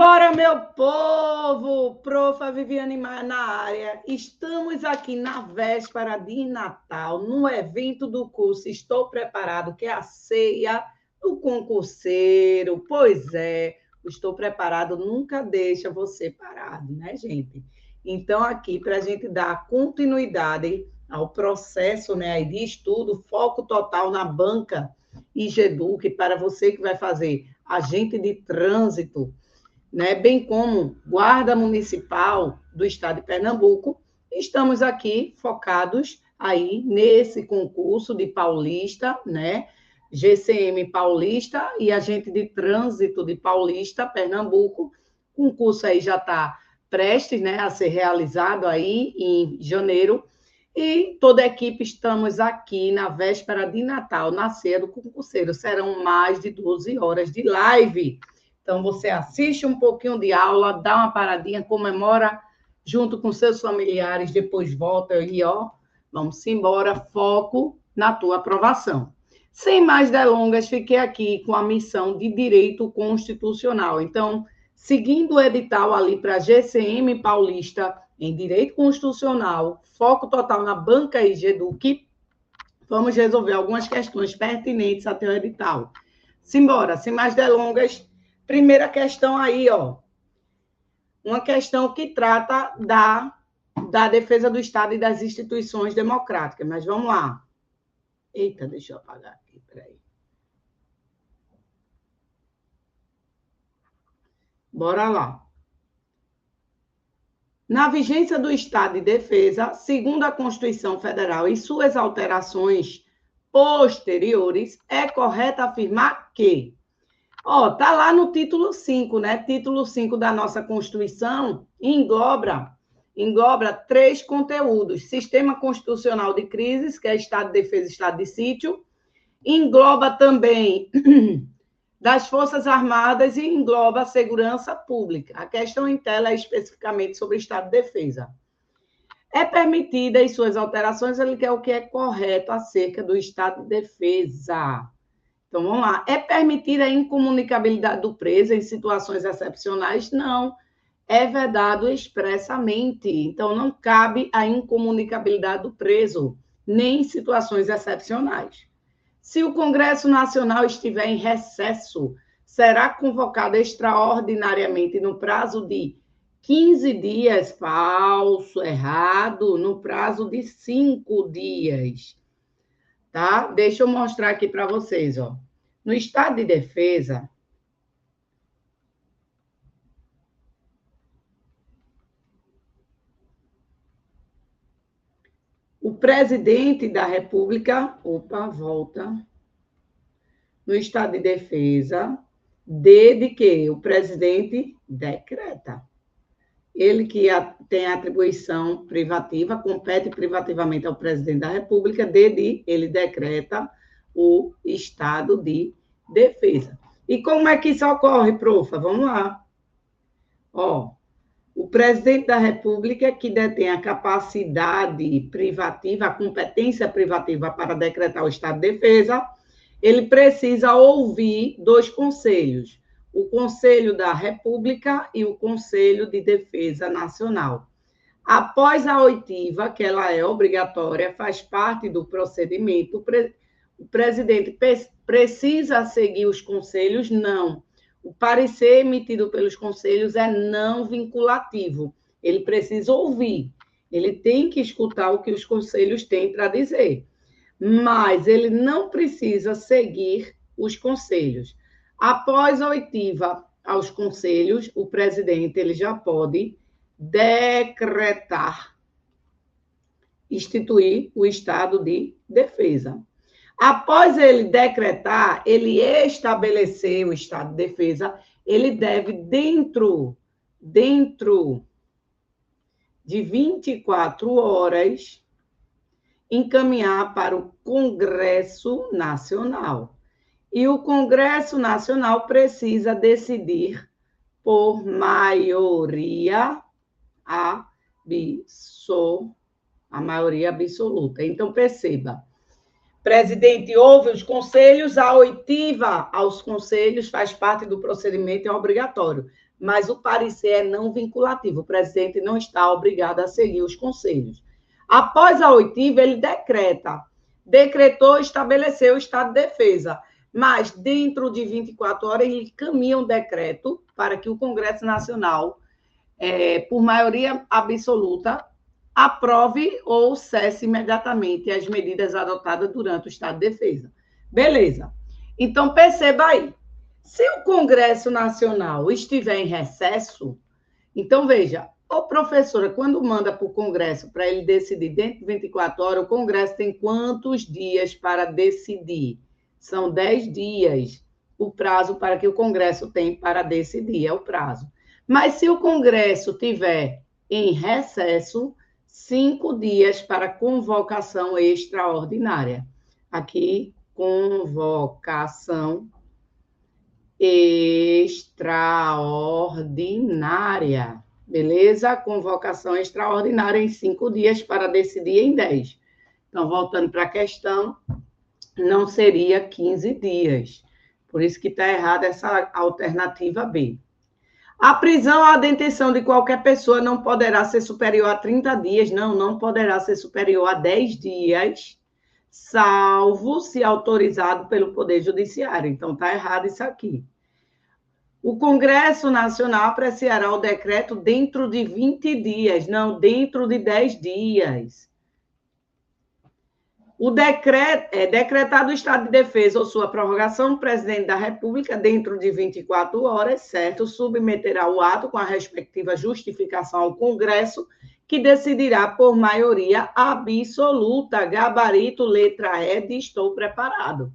Simbora, meu povo! Profa Viviane Maia na área. Estamos aqui na véspera de Natal, no evento do curso Estou Preparado, que é a ceia do concurseiro. Pois é, o Estou Preparado nunca deixa você parado, né, gente? Então, aqui, para a gente dar continuidade ao processo, né, de estudo, foco total na banca IGEDUC, para você que vai fazer agente de trânsito, né, bem como Guarda Municipal do Estado de Pernambuco, estamos aqui focados aí nesse concurso de Paulista, né, GCM Paulista e Agente de Trânsito de Paulista, Pernambuco. O concurso aí já está prestes, né, a ser realizado aí em janeiro, e toda a equipe estamos aqui na véspera de Natal, na ceia do concurseiro. Serão mais de 12 horas de live. Então, você assiste um pouquinho de aula, dá uma paradinha, comemora junto com seus familiares, depois volta e, ó, vamos embora, foco na tua aprovação. Sem mais delongas, fiquei aqui com a missão de Direito Constitucional. Então, seguindo o edital ali para GCM Paulista em Direito Constitucional, foco total na banca IGEDUC, vamos resolver algumas questões pertinentes até o edital. Simbora, sem mais delongas. Primeira questão aí, ó. Uma questão que trata da defesa do Estado e das instituições democráticas. Mas vamos lá. Eita, deixa eu apagar aqui, peraí. Bora lá. Na vigência do Estado de Defesa, segundo a Constituição Federal e suas alterações posteriores, é correto afirmar que... Ó, tá lá no título 5, né? Título 5 da nossa Constituição engloba 3 conteúdos. Sistema Constitucional de Crises, que é Estado de Defesa e Estado de Sítio. Engloba também das Forças Armadas e engloba a segurança pública. A questão em tela é especificamente sobre Estado de Defesa. É permitida, em suas alterações, ele quer o que é correto acerca do Estado de Defesa. Então, vamos lá. É permitida a incomunicabilidade do preso em situações excepcionais? Não. É vedado expressamente. Então, não cabe a incomunicabilidade do preso, nem em situações excepcionais. Se o Congresso Nacional estiver em recesso, será convocado extraordinariamente no prazo de 15 dias? Falso, errado, no prazo de 5 dias. Tá? Deixa eu mostrar aqui para vocês, ó. No Estado de Defesa, o presidente da República, volta. No Estado de Defesa, de que o presidente decreta. Ele que tem atribuição privativa, compete privativamente ao presidente da República, ele decreta o Estado de Defesa. E como é que isso ocorre, profa? Vamos lá. Ó, o presidente da República, que detém a capacidade privativa, a competência privativa para decretar o Estado de Defesa, ele precisa ouvir 2 conselhos, o Conselho da República e o Conselho de Defesa Nacional. Após a oitiva, que ela é obrigatória, faz parte do procedimento, o presidente precisa seguir os conselhos? Não. O parecer emitido pelos conselhos é não vinculativo. Ele precisa ouvir, ele tem que escutar o que os conselhos têm para dizer, mas ele não precisa seguir os conselhos. Após a oitiva aos conselhos, o presidente ele já pode decretar, instituir o Estado de Defesa. Após ele decretar, ele estabelecer o Estado de Defesa, ele deve, dentro de 24 horas, encaminhar para o Congresso Nacional. E o Congresso Nacional precisa decidir por maioria absoluta. Então, perceba, presidente ouve os conselhos, a oitiva aos conselhos faz parte do procedimento, é obrigatório. mas o parecer é não vinculativo. O presidente não está obrigado a seguir os conselhos. Após a oitiva, ele decretou, estabeleceu o estado de defesa, mas dentro de 24 horas ele encaminha um decreto para que o Congresso Nacional, por maioria absoluta, aprove ou cesse imediatamente as medidas adotadas durante o estado de defesa. Beleza. Então, perceba aí. Se o Congresso Nacional estiver em recesso, então, veja, ô professora, quando manda para o Congresso para ele decidir dentro de 24 horas, o Congresso tem quantos dias para decidir? São 10 dias o prazo para que o Congresso tem para decidir, é o prazo. Mas se o Congresso tiver em recesso, 5 dias para convocação extraordinária. Aqui, convocação extraordinária. Beleza? Convocação extraordinária em 5 dias para decidir em 10. Então, voltando para a questão, não seria 15 dias. Por isso que está errada essa alternativa B. A prisão ou a detenção de qualquer pessoa não poderá ser superior a 30 dias, não poderá ser superior a 10 dias, salvo se autorizado pelo Poder Judiciário. Então, está errado isso aqui. O Congresso Nacional apreciará o decreto dentro de 20 dias, não dentro de 10 dias. O decretado o estado de defesa ou sua prorrogação, o presidente da República, dentro de 24 horas, certo, submeterá o ato com a respectiva justificação ao Congresso, que decidirá por maioria absoluta, gabarito, letra E de estou preparado.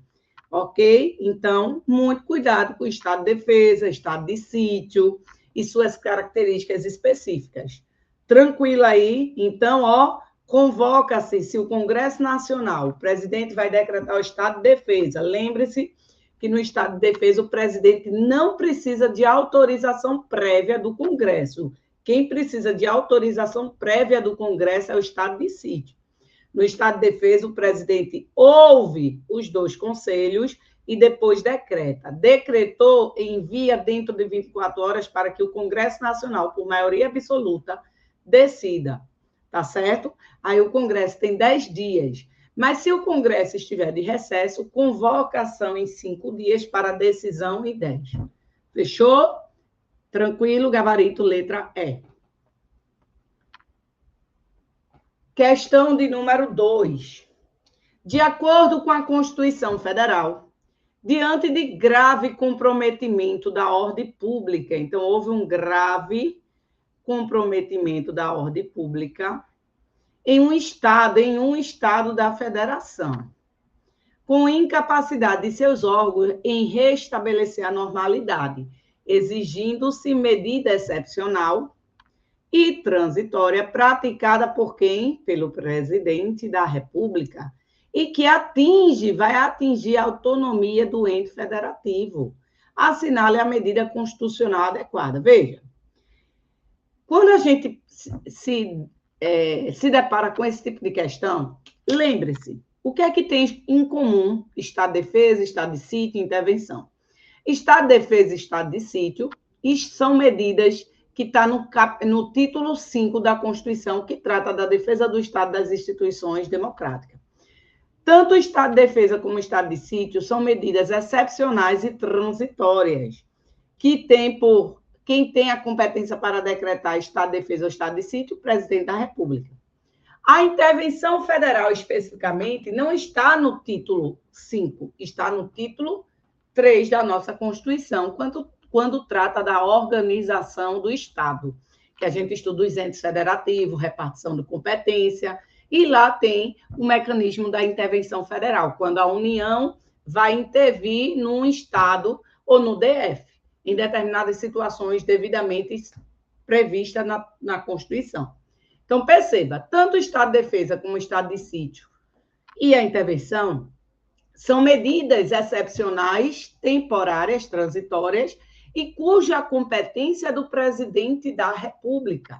Ok? Então, muito cuidado com o estado de defesa, estado de sítio e suas características específicas. Tranquilo aí? Então, convoca-se, se o Congresso Nacional, o presidente vai decretar o estado de defesa. Lembre-se que no estado de defesa o presidente não precisa de autorização prévia do Congresso. Quem precisa de autorização prévia do Congresso é o estado de sítio. No estado de defesa, o presidente ouve os 2 conselhos e depois decreta. Decretou, envia dentro de 24 horas para que o Congresso Nacional, por maioria absoluta, decida. Tá certo? Aí o Congresso tem 10 dias. Mas se o Congresso estiver de recesso, convocação em 5 dias para decisão em 10. Fechou? Tranquilo, gabarito, letra E. Questão de número 2. De acordo com a Constituição Federal, diante de grave comprometimento da ordem pública, então houve um grave comprometimento da ordem pública em um estado da federação, com incapacidade de seus órgãos em restabelecer a normalidade, exigindo-se medida excepcional e transitória praticada por quem? Pelo presidente da República, e que vai atingir a autonomia do ente federativo. Assinale a medida constitucional adequada. Veja, quando a gente se depara com esse tipo de questão, lembre-se, o que é que tem em comum estado de defesa, estado de sítio e intervenção? Estado de defesa e estado de sítio são medidas que estão no título 5 da Constituição, que trata da defesa do Estado das instituições democráticas. Tanto o estado de defesa como o estado de sítio são medidas excepcionais e transitórias, que quem tem a competência para decretar estado de defesa ou estado de sítio, o presidente da República. A intervenção federal, especificamente, não está no título 5, está no título 3 da nossa Constituição, quando trata da organização do Estado, que a gente estuda os entes federativos, repartição de competência, e lá tem o mecanismo da intervenção federal, quando a União vai intervir num Estado ou no DF, em determinadas situações devidamente previstas na Constituição. Então, perceba, tanto o estado de defesa como o estado de sítio e a intervenção são medidas excepcionais, temporárias, transitórias, e cuja competência é do presidente da República,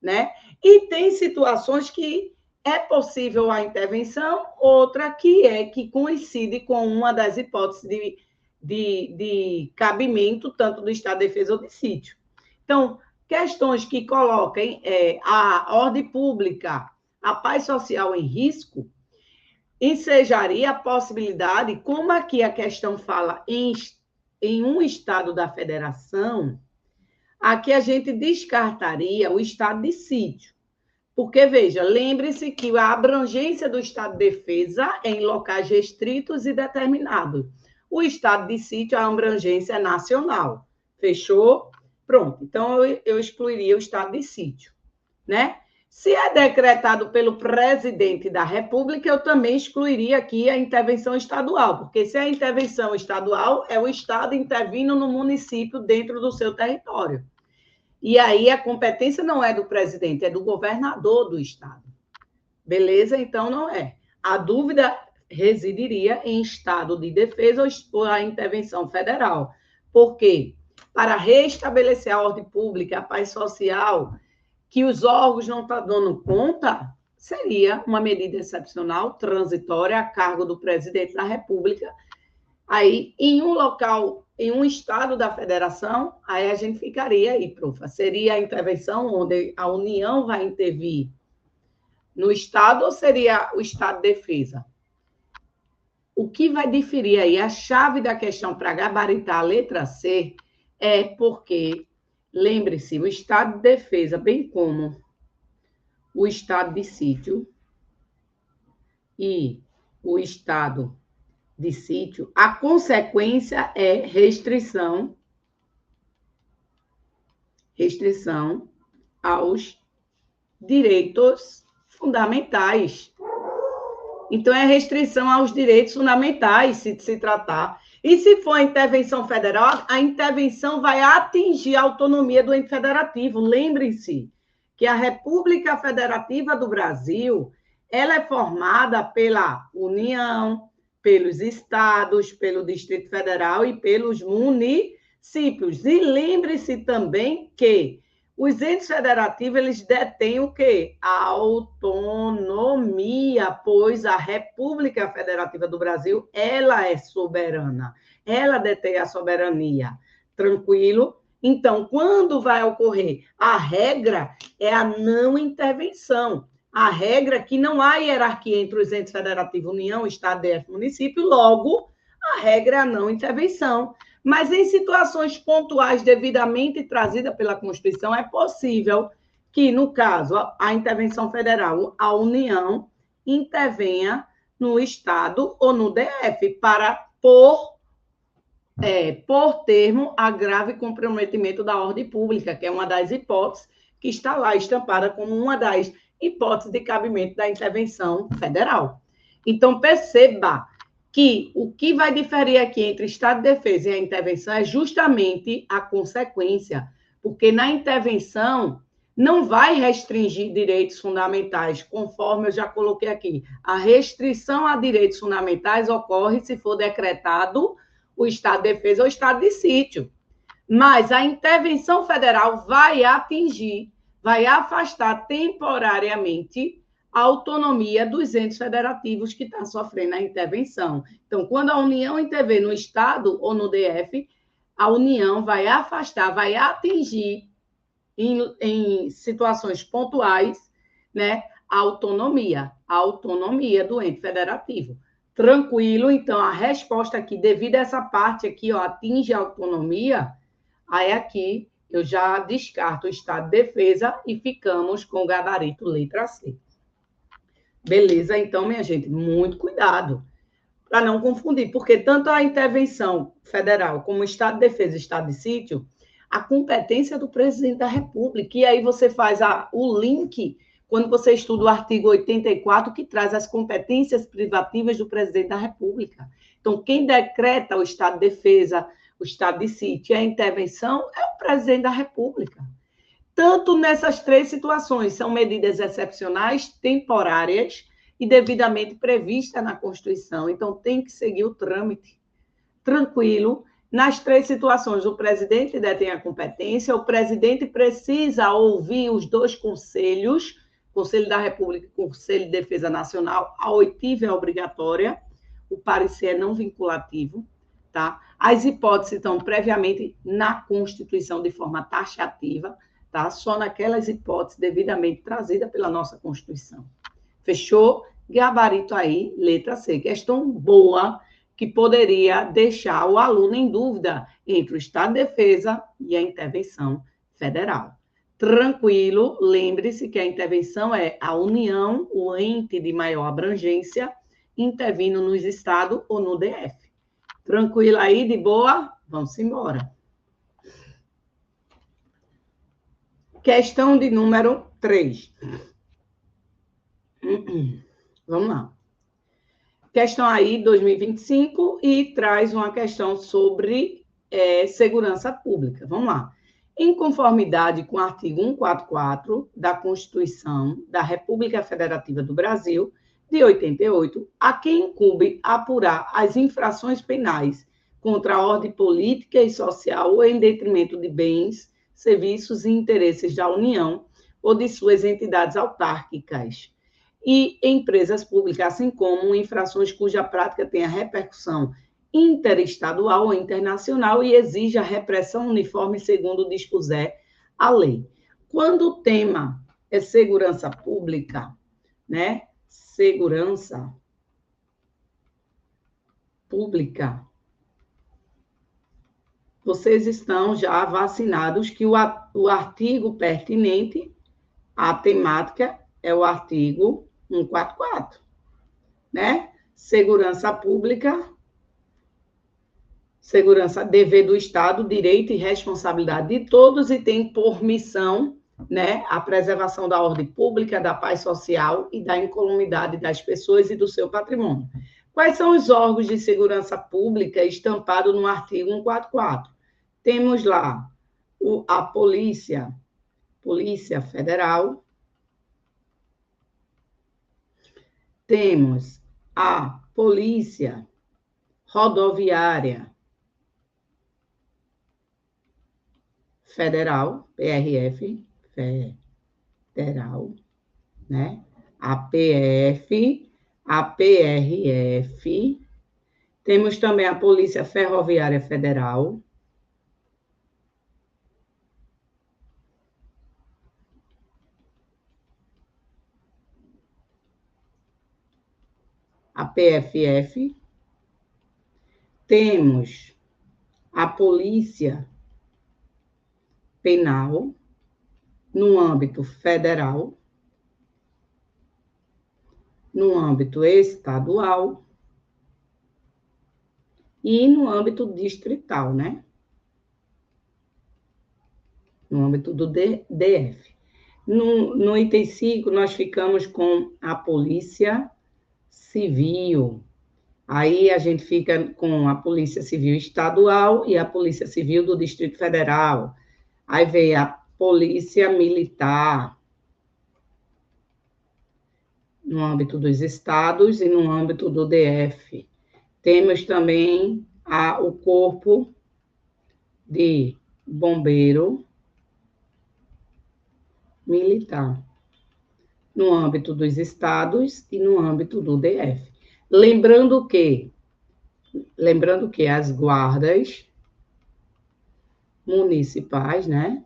né? E tem situações que é possível a intervenção, outra que coincide com uma das hipóteses de cabimento, tanto do estado de defesa ou de sítio. Então, questões que coloquem a ordem pública, a paz social em risco, ensejaria a possibilidade, como aqui a questão fala em um estado da federação, aqui a gente descartaria o estado de sítio. Porque, veja, lembre-se que a abrangência do estado de defesa é em locais restritos e determinados. O estado de sítio, a abrangência é nacional. Fechou? Pronto. Então, eu excluiria o estado de sítio, né? Se é decretado pelo presidente da República, eu também excluiria aqui a intervenção estadual, porque se é intervenção estadual, é o Estado intervindo no município dentro do seu território. E aí a competência não é do presidente, é do governador do Estado. Beleza? Então, não é. A dúvida residiria em estado de defesa ou a intervenção federal. Por quê? Para restabelecer a ordem pública, a paz social, que os órgãos não estão dando conta, seria uma medida excepcional, transitória, a cargo do presidente da República. Aí, em um local, em um estado da federação, aí a gente ficaria aí, profa. Seria a intervenção onde a União vai intervir no estado ou seria o estado de defesa? O que vai diferir aí, a chave da questão para gabaritar a letra C, é porque, lembre-se, o estado de defesa, bem como o estado de sítio e o estado de sítio, a consequência é restrição aos direitos fundamentais. Então, é restrição aos direitos fundamentais, se tratar. E se for a intervenção federal, a intervenção vai atingir a autonomia do ente federativo. Lembrem-se que a República Federativa do Brasil, ela é formada pela União, pelos estados, pelo Distrito Federal e pelos municípios. E lembre-se também que os entes federativos, eles detêm o quê? A autonomia, pois a República Federativa do Brasil, ela é soberana, ela detém a soberania. Tranquilo? Então, quando vai ocorrer? A regra é a não intervenção. A regra é que não há hierarquia entre os entes federativos, União, Estado, DF, município, logo, a regra é a não intervenção. Mas em situações pontuais devidamente trazidas pela Constituição, é possível que, no caso, a intervenção federal, a União intervenha no Estado ou no DF para pôr termo a grave comprometimento da ordem pública, que é uma das hipóteses que está lá estampada como uma das hipóteses de cabimento da intervenção federal. Então, perceba que o que vai diferir aqui entre Estado de Defesa e a intervenção é justamente a consequência, porque na intervenção não vai restringir direitos fundamentais, conforme eu já coloquei aqui. A restrição a direitos fundamentais ocorre se for decretado o Estado de Defesa ou o Estado de Sítio. Mas a intervenção federal vai atingir, vai afastar temporariamente a autonomia dos entes federativos que estão sofrendo a intervenção. Então, quando a União intervém no Estado ou no DF, a União vai afastar, vai atingir, em situações pontuais, né, a autonomia do ente federativo. Tranquilo? Então, a resposta aqui, devido a essa parte aqui, ó, atinge a autonomia, aí aqui eu já descarto o Estado de Defesa e ficamos com o gabarito letra C. Beleza? Então, minha gente, muito cuidado para não confundir, porque tanto a intervenção federal como o Estado de Defesa e Estado de Sítio, a competência do presidente da República, e aí você faz o link quando você estuda o artigo 84, que traz as competências privativas do presidente da República. Então, quem decreta o Estado de Defesa, o Estado de Sítio e a intervenção é o presidente da República. Tanto nessas três situações, são medidas excepcionais, temporárias e devidamente previstas na Constituição. Então, tem que seguir o trâmite. Tranquilo. Nas três situações, o presidente detém a competência, o presidente precisa ouvir os dois conselhos, Conselho da República e Conselho de Defesa Nacional, a oitiva é obrigatória, o parecer é não vinculativo, tá? As hipóteses estão previamente na Constituição de forma taxativa, tá? Só naquelas hipóteses devidamente trazidas pela nossa Constituição. Fechou? Gabarito aí, letra C. Questão boa que poderia deixar o aluno em dúvida entre o Estado de Defesa e a intervenção federal. Tranquilo, lembre-se que a intervenção é a União, o ente de maior abrangência, intervindo nos estados ou no DF. Tranquilo aí, de boa? Vamos embora. Questão de número 3. Vamos lá. Questão aí, 2025, e traz uma questão sobre segurança pública. Vamos lá. Em conformidade com o artigo 144 da Constituição da República Federativa do Brasil, de 88, a quem incumbe apurar as infrações penais contra a ordem política e social ou em detrimento de bens, serviços e interesses da União ou de suas entidades autárquicas e empresas públicas, assim como infrações cuja prática tenha repercussão interestadual ou internacional e exija repressão uniforme segundo dispuser a lei. Quando o tema é segurança pública, né? Segurança pública, vocês estão já vacinados que o artigo pertinente à temática é o artigo 144, né? Segurança pública, segurança, dever do Estado, direito e responsabilidade de todos e tem por missão, né, a preservação da ordem pública, da paz social e da incolumidade das pessoas e do seu patrimônio. Quais são os órgãos de segurança pública estampados no artigo 144? Temos lá a Polícia Federal, temos a Polícia Rodoviária Federal, PRF, Federal, né? A PF, a PRF. Temos também a Polícia Ferroviária Federal. A PFF. Temos a Polícia Penal, no âmbito federal, no âmbito estadual e no âmbito distrital, né? No âmbito do DF. No item 5, nós ficamos com a Polícia Civil. Aí a gente fica com a Polícia Civil Estadual e a Polícia Civil do Distrito Federal. Aí vem a Polícia Militar, no âmbito dos estados e no âmbito do DF. Temos também o Corpo de Bombeiro Militar, no âmbito dos estados e no âmbito do DF. Lembrando que as guardas municipais, né?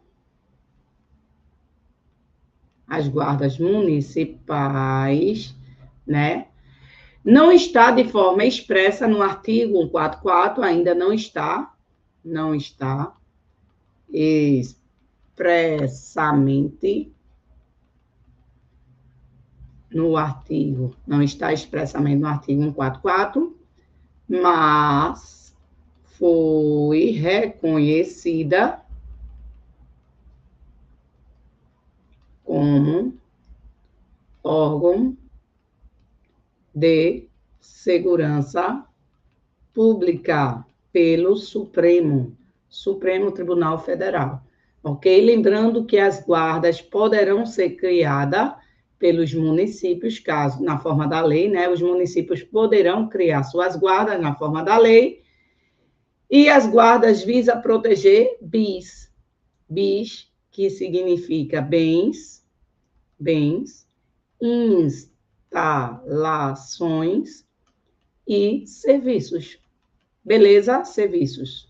As guardas municipais, né? Não está de forma expressa no artigo 144, ainda não está expressamente no artigo, não está expressamente no artigo 144, mas foi reconhecida como órgão de segurança pública pelo Supremo Tribunal Federal, ok? Lembrando que as guardas poderão ser criadas pelos municípios, caso, na forma da lei, né? Os municípios poderão criar suas guardas na forma da lei, e as guardas visam proteger bis, que significa bens, instalações e serviços, Beleza? Serviços.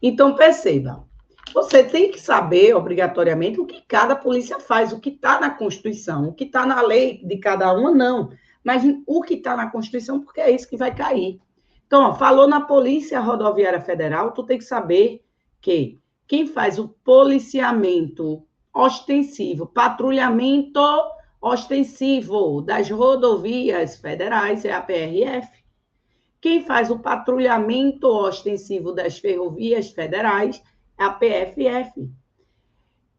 Então, perceba, você tem que saber, obrigatoriamente, o que cada polícia faz, o que está na Constituição, o que está na lei de cada uma, não. Mas o que está na Constituição, porque é isso que vai cair. Então, ó, falou na Polícia Rodoviária Federal, tu tem que saber que quem faz o policiamento ostensivo, patrulhamento ostensivo das rodovias federais é a PRF. Quem faz o patrulhamento ostensivo das ferrovias federais é a PFF.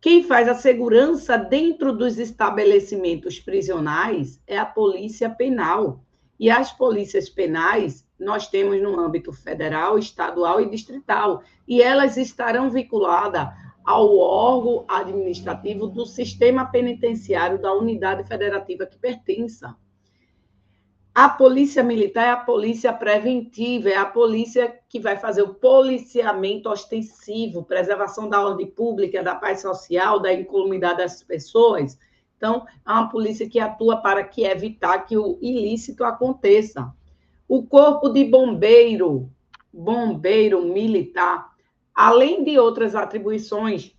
Quem faz a segurança dentro dos estabelecimentos prisionais é a Polícia Penal. E as polícias penais nós temos no âmbito federal, estadual e distrital. E elas estarão vinculadas ao órgão administrativo do sistema penitenciário da unidade federativa que pertença. A polícia militar é a polícia preventiva, é a polícia que vai fazer o policiamento ostensivo, preservação da ordem pública, da paz social, da incolumidade das pessoas. Então, é uma polícia que atua para que evitar que o ilícito aconteça. O corpo de bombeiro militar, além de outras atribuições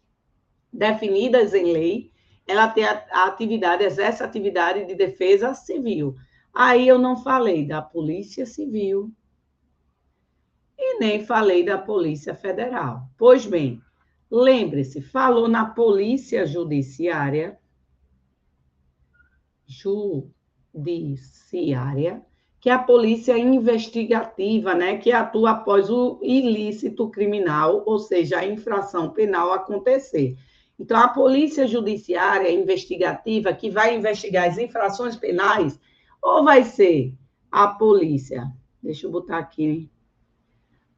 definidas em lei, ela tem a atividade, exerce a atividade de defesa civil. Aí eu não falei da Polícia Civil e nem falei da Polícia Federal. Pois bem, lembre-se, falou na Polícia Judiciária, que é a polícia investigativa, né, que atua após o ilícito criminal, ou seja, a infração penal acontecer. Então, a polícia judiciária investigativa, que vai investigar as infrações penais, ou vai ser a polícia, deixa eu botar aqui,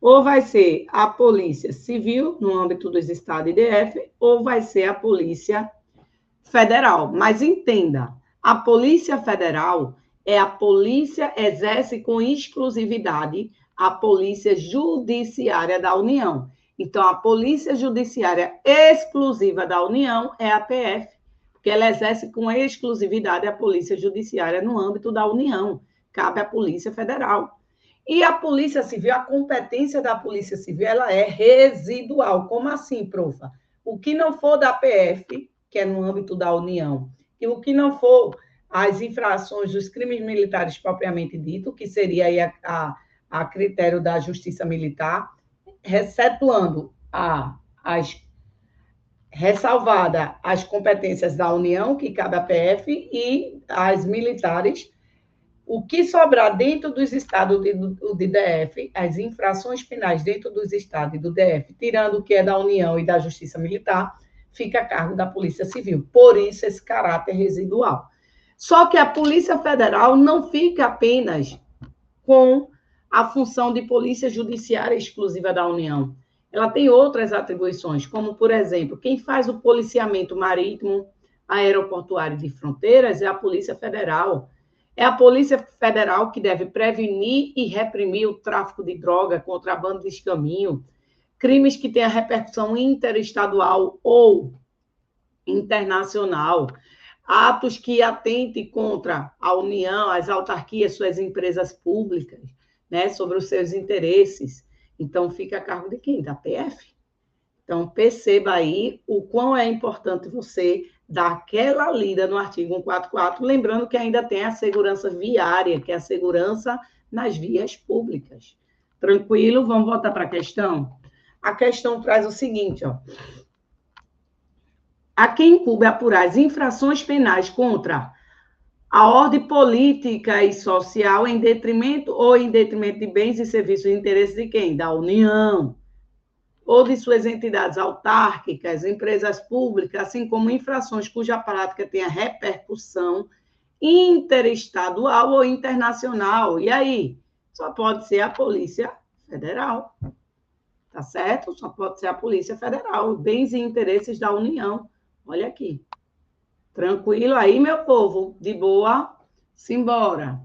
ou vai ser a polícia civil, no âmbito dos estados e DF, ou vai ser a polícia federal. Mas entenda, a polícia federal é a polícia, exerce com exclusividade a polícia judiciária da União. Então, a polícia judiciária exclusiva da União é a PF, porque ela exerce com exclusividade a polícia judiciária no âmbito da União. Cabe à Polícia Federal. E a Polícia Civil, a competência da Polícia Civil, ela é residual. Como assim, profa? O que não for da PF, que é no âmbito da União, e o que não for as infrações dos crimes militares propriamente dito, que seria aí a critério da Justiça Militar, excetuando ressalvada as competências da União, que cabe à PF, e as militares, o que sobrar dentro dos estados do DF, as infrações penais dentro dos estados e do DF, tirando o que é da União e da Justiça Militar, fica a cargo da Polícia Civil. Por isso, esse caráter residual. Só que a Polícia Federal não fica apenas com a função de polícia judiciária exclusiva da União. Ela tem outras atribuições, como, por exemplo, quem faz o policiamento marítimo, aeroportuário de fronteiras é a Polícia Federal. É a Polícia Federal que deve prevenir e reprimir o tráfico de droga, contrabando de escaminho, crimes que tenham repercussão interestadual ou internacional, atos que atentem contra a União, as autarquias, suas empresas públicas, né, sobre os seus interesses. Então, fica a cargo de quem? Da PF. Então, perceba aí o quão é importante você dar aquela lida no artigo 144, lembrando que ainda tem a segurança viária, que é a segurança nas vias públicas. Tranquilo? Vamos voltar para a questão? A questão traz o seguinte, ó. A quem incumbe apurar as infrações penais contra a ordem política e social em detrimento de bens e serviços de interesse de quem? Da União, ou de suas entidades autárquicas, empresas públicas, assim como infrações cuja prática tenha repercussão interestadual ou internacional. E aí? Só pode ser a Polícia Federal. Tá certo? Só pode ser a Polícia Federal. Bens e interesses da União. Olha aqui. Tranquilo aí, meu povo? De boa? Simbora.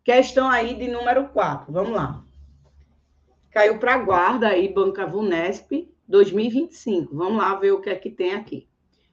Questão aí de número 4. Vamos lá. Caiu para a guarda aí, Banca Vunesp, 2025. Vamos lá ver o que é que tem aqui.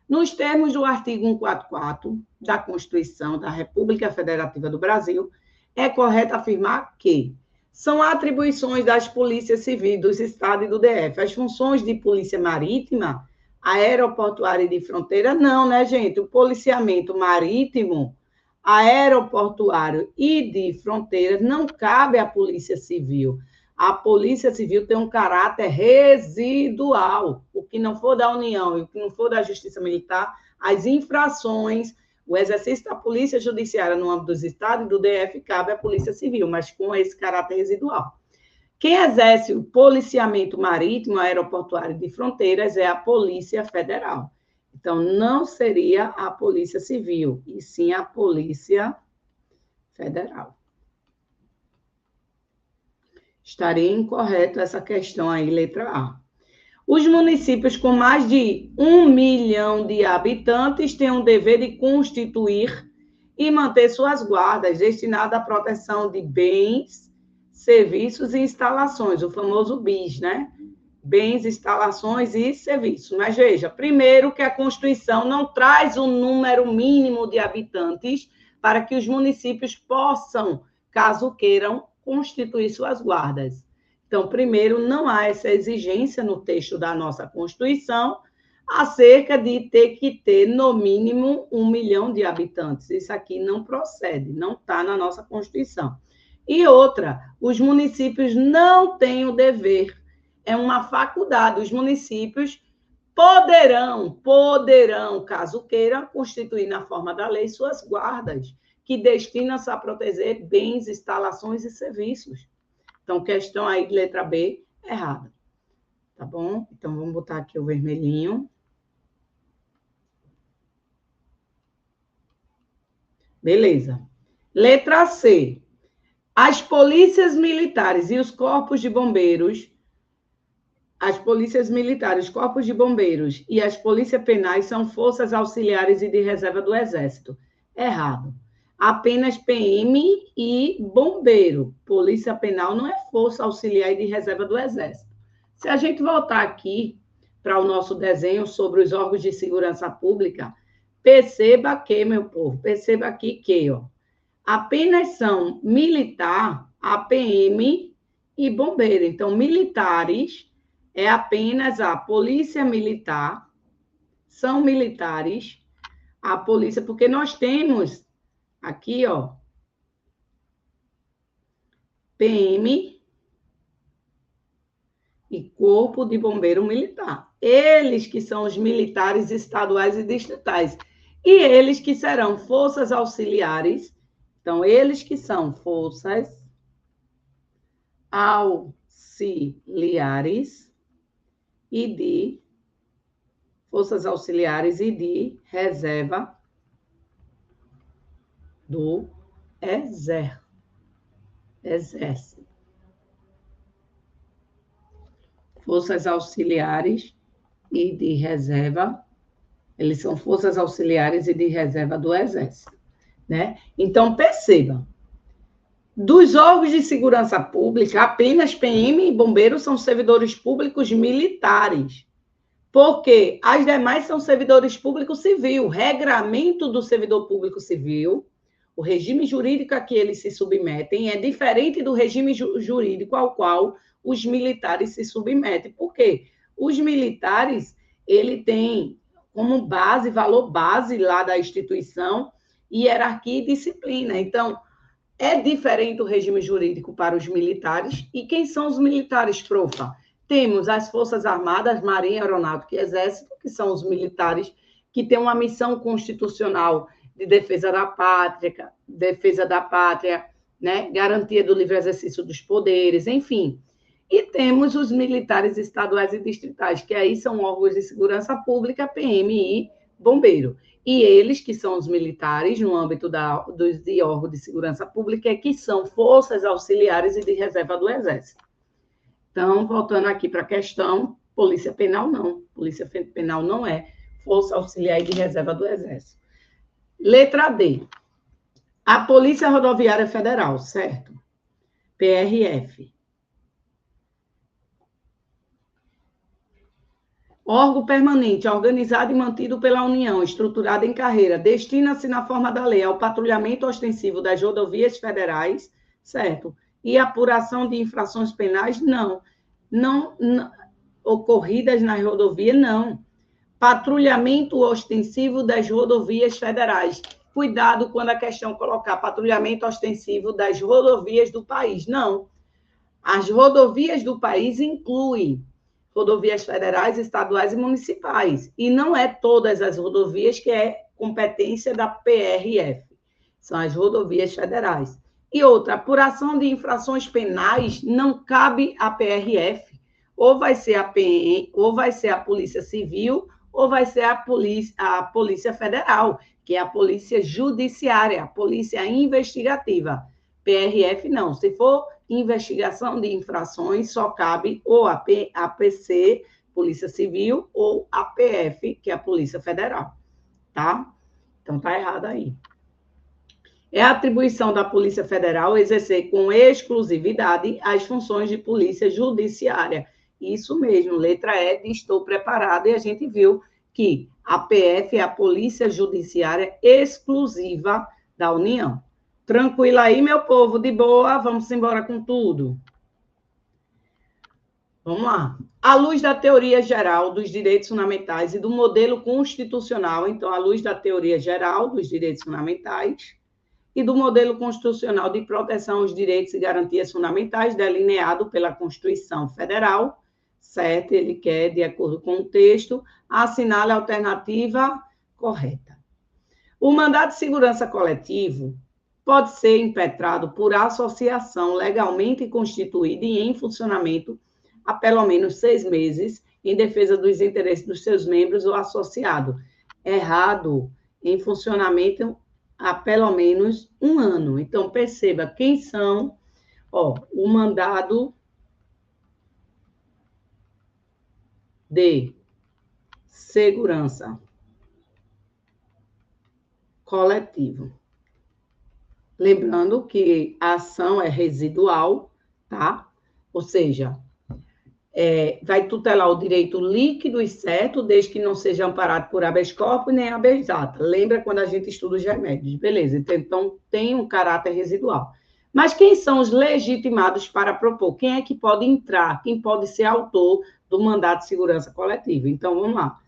Nos termos do artigo 144 da Constituição da República Federativa do Brasil, é correto afirmar que são atribuições das polícias civis dos estados e do DF. As funções de polícia marítima, aeroportuária e de fronteira, não, né, gente? O policiamento marítimo, aeroportuário e de fronteiras não cabe à Polícia Civil. A Polícia Civil tem um caráter residual. O que não for da União e o que não for da Justiça Militar, as infrações, o exercício da Polícia Judiciária no âmbito dos estados e do DF cabe à Polícia Civil, mas com esse caráter residual. Quem exerce o policiamento marítimo, aeroportuário e de fronteiras é a Polícia Federal. Então, não seria a Polícia Civil, e sim a Polícia Federal. Estaria incorreto essa questão aí, letra A. Os municípios com mais de 1 milhão de habitantes têm o dever de constituir e manter suas guardas destinadas à proteção de bens, serviços e instalações, o famoso BIS, né? Bens, instalações e serviços. Mas veja, primeiro que a Constituição não traz um número mínimo de habitantes para que os municípios possam, caso queiram, constituir suas guardas. Então, primeiro, não há essa exigência no texto da nossa Constituição acerca de ter que ter, no mínimo, 1 milhão de habitantes. Isso aqui não procede, não está na nossa Constituição. E outra, os municípios não têm o dever, é uma faculdade. Os municípios poderão, caso queiram, constituir na forma da lei suas guardas, que destinam-se a proteger bens, instalações e serviços. Então, questão aí de letra B, errada. Tá bom? Então, vamos botar aqui o vermelhinho. Beleza. Letra C. As polícias militares e os corpos de bombeiros, as polícias militares, corpos de bombeiros e as polícias penais são forças auxiliares e de reserva do Exército. Errado. Apenas PM e bombeiro. Polícia Penal não é força auxiliar e de reserva do Exército. Se a gente voltar aqui para o nosso desenho sobre os órgãos de segurança pública, perceba que, meu povo, perceba aqui que, ó, apenas são militar, APM e bombeiro. Então, militares é apenas a polícia militar, são militares, a polícia, porque nós temos aqui, ó, PM e Corpo de Bombeiro Militar. Eles que são os militares estaduais e distritais. E eles que serão forças auxiliares. Então, eles que são forças auxiliares e de reserva do Exército. Forças auxiliares e de reserva, eles são forças auxiliares e de reserva do Exército, né? Então, percebam, dos órgãos de segurança pública, apenas PM e bombeiros são servidores públicos militares, porque as demais são servidores públicos civil. O regramento do servidor público civil, o regime jurídico a que eles se submetem é diferente do regime jurídico ao qual os militares se submetem. Por quê? Os militares, ele tem como base, valor base lá da instituição, hierarquia e disciplina. Então, é diferente o regime jurídico para os militares. E quem são os militares, profa? Temos as Forças Armadas, Marinha, Aeronáutica e Exército, que são os militares que têm uma missão constitucional de defesa da pátria, né? Garantia do livre exercício dos poderes, enfim. E temos os militares estaduais e distritais, que aí são órgãos de segurança pública, PM e bombeiro. E eles, que são os militares, no âmbito de órgãos de segurança pública, que são forças auxiliares e de reserva do Exército. Então, voltando aqui para a questão, Polícia Penal não. Polícia Penal não é força auxiliar e de reserva do Exército. Letra D. A Polícia Rodoviária Federal, certo? PRF. Órgão permanente, organizado e mantido pela União, estruturado em carreira, destina-se na forma da lei ao patrulhamento ostensivo das rodovias federais, certo? E apuração de infrações penais, não. Não, ocorridas na rodovia, não. Patrulhamento ostensivo das rodovias federais. Cuidado quando a questão colocar patrulhamento ostensivo das rodovias do país. Não. As rodovias do país incluem rodovias federais, estaduais e municipais. E não é todas as rodovias que é competência da PRF. São as rodovias federais. E outra, apuração de infrações penais não cabe à PRF. Ou vai ser a PM, ou vai ser a Polícia Civil, ou vai ser a Polícia Federal, que é a Polícia Judiciária, a Polícia Investigativa. PRF não. Se for investigação de infrações, só cabe ou a APC, Polícia Civil, ou a PF, que é a Polícia Federal. Tá? Então, tá errado aí. É a atribuição da Polícia Federal exercer com exclusividade as funções de polícia judiciária. Isso mesmo, letra E de estou preparado, e a gente viu que a PF é a Polícia Judiciária exclusiva da União. Tranquilo aí, meu povo, de boa, vamos embora com tudo. Vamos lá. À luz da teoria geral dos direitos fundamentais e do modelo constitucional, então, à luz da teoria geral dos direitos fundamentais e do modelo constitucional de proteção aos direitos e garantias fundamentais delineado pela Constituição Federal, certo? Ele quer, de acordo com o texto, assinale a alternativa correta. O mandado de segurança coletivo pode ser impetrado por associação legalmente constituída e em funcionamento há pelo menos 6 meses, em defesa dos interesses dos seus membros ou associado. Errado, em funcionamento há pelo menos 1 ano. Então, perceba quem são, o mandado de segurança coletivo. Lembrando que a ação é residual, tá? Ou seja, vai tutelar o direito líquido e certo, desde que não seja amparado por habeas corpus nem habeas data. Lembra quando a gente estuda os remédios? Beleza, então tem um caráter residual. Mas quem são os legitimados para propor? Quem é que pode entrar? Quem pode ser autor do mandato de segurança coletiva? Então, vamos lá.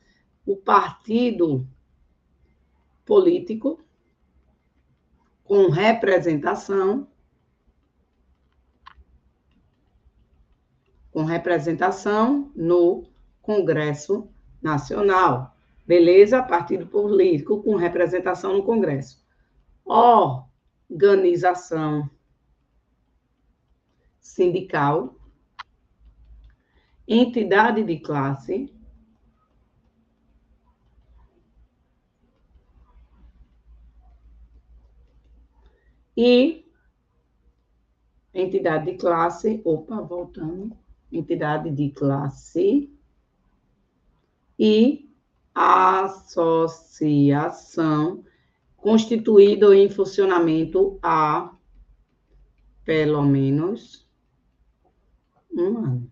O partido político com representação no Congresso Nacional. Beleza? Partido político com representação no Congresso. Organização sindical, entidade de classe, e entidade de classe, entidade de classe e associação constituída ou em funcionamento há pelo menos 1 ano.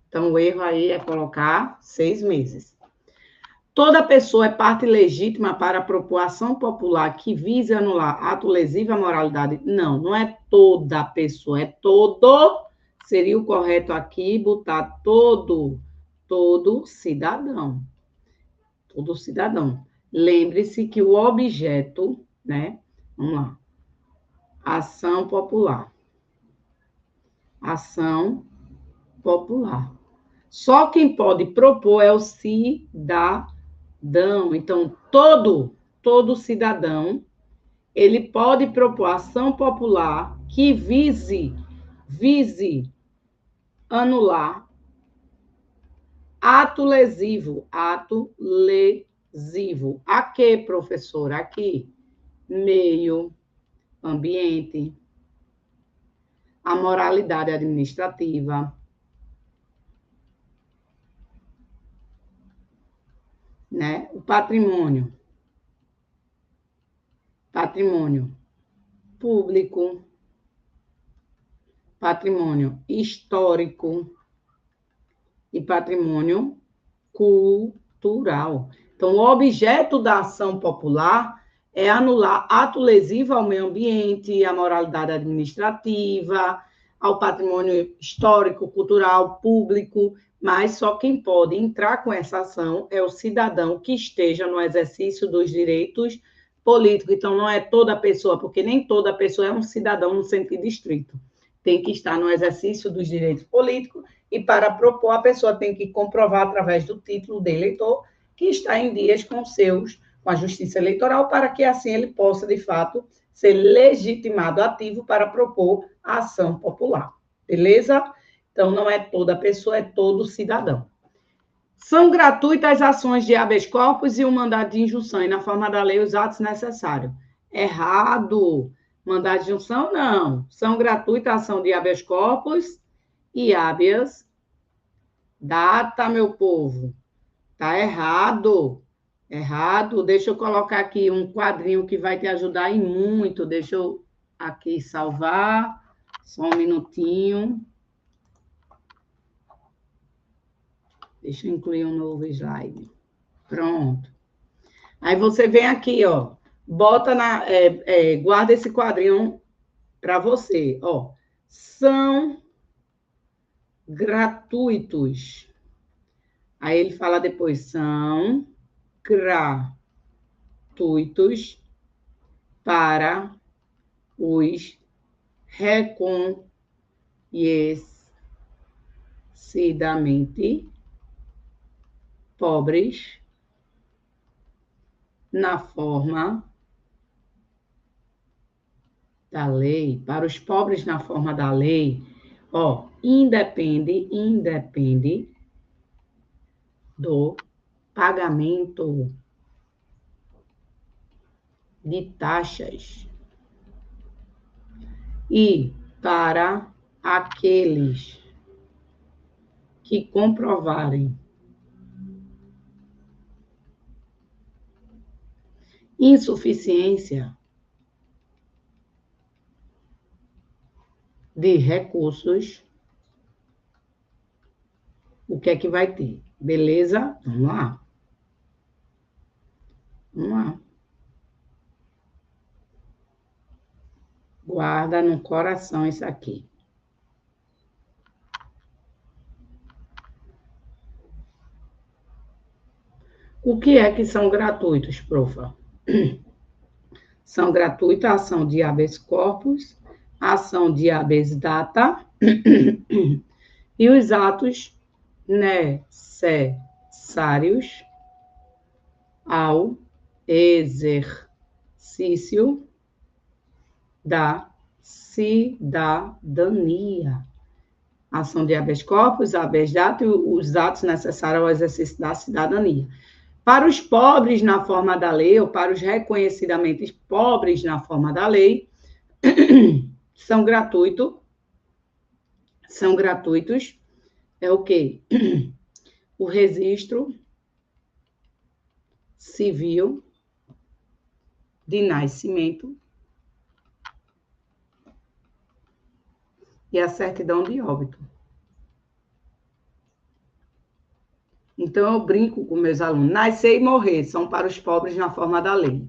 Então, o erro aí é colocar 6 meses. Toda pessoa é parte legítima para propor ação popular que vise anular ato lesivo à moralidade? Não, não é toda pessoa, é todo. Seria o correto aqui botar todo cidadão. Todo cidadão. Lembre-se que o objeto, né? Vamos lá. Ação popular. Ação popular. Só quem pode propor é o cidadão. Então, todo cidadão, ele pode propor ação popular que vise anular ato lesivo. A que, professora? Aqui. Meio ambiente, a moralidade administrativa, né? O patrimônio público, patrimônio histórico e patrimônio cultural. Então, o objeto da ação popular é anular ato lesivo ao meio ambiente, à moralidade administrativa, ao patrimônio histórico, cultural, público, mas só quem pode entrar com essa ação é o cidadão que esteja no exercício dos direitos políticos. Então, não é toda pessoa, porque nem toda pessoa é um cidadão no sentido estrito. Tem que estar no exercício dos direitos políticos e, para propor, a pessoa tem que comprovar, através do título de eleitor, que está em dias com a Justiça Eleitoral, para que, assim, ele possa, de fato, ser legitimado ativo para propor a ação popular. Beleza? Então, não é toda pessoa, é todo cidadão. São gratuitas as ações de habeas corpus e o mandado de injunção, e na forma da lei os atos necessários. Errado. Mandado de injunção, não. São gratuitas a ação de habeas corpus e habeas data, meu povo. Tá errado. Errado. Deixa eu colocar aqui um quadrinho que vai te ajudar e muito. Deixa eu aqui salvar. Só um minutinho. Deixa eu incluir um novo slide. Pronto. Aí você vem aqui, ó. Bota guarda esse quadrinho para você, ó. São gratuitos. Aí ele fala depois, são gratuitos para os reconhecidamente pobres na forma da lei. Para os pobres na forma da lei, ó, independe do pagamento de taxas. E para aqueles que comprovarem insuficiência de recursos, o que é que vai ter? Beleza? Vamos lá. Vamos lá. Guarda no coração isso aqui. O que é que são gratuitos, profa? São gratuitas a ação de habeas corpus, a ação de habeas data e os atos necessários ao exercício da cidadania. Ação de habeas corpus, habeas data e os atos necessários ao exercício da cidadania. Para os pobres na forma da lei, ou para os reconhecidamente pobres na forma da lei, são gratuitos, é o quê? O registro civil de nascimento e a certidão de óbito. Então, eu brinco com meus alunos. Nascer e morrer são para os pobres na forma da lei.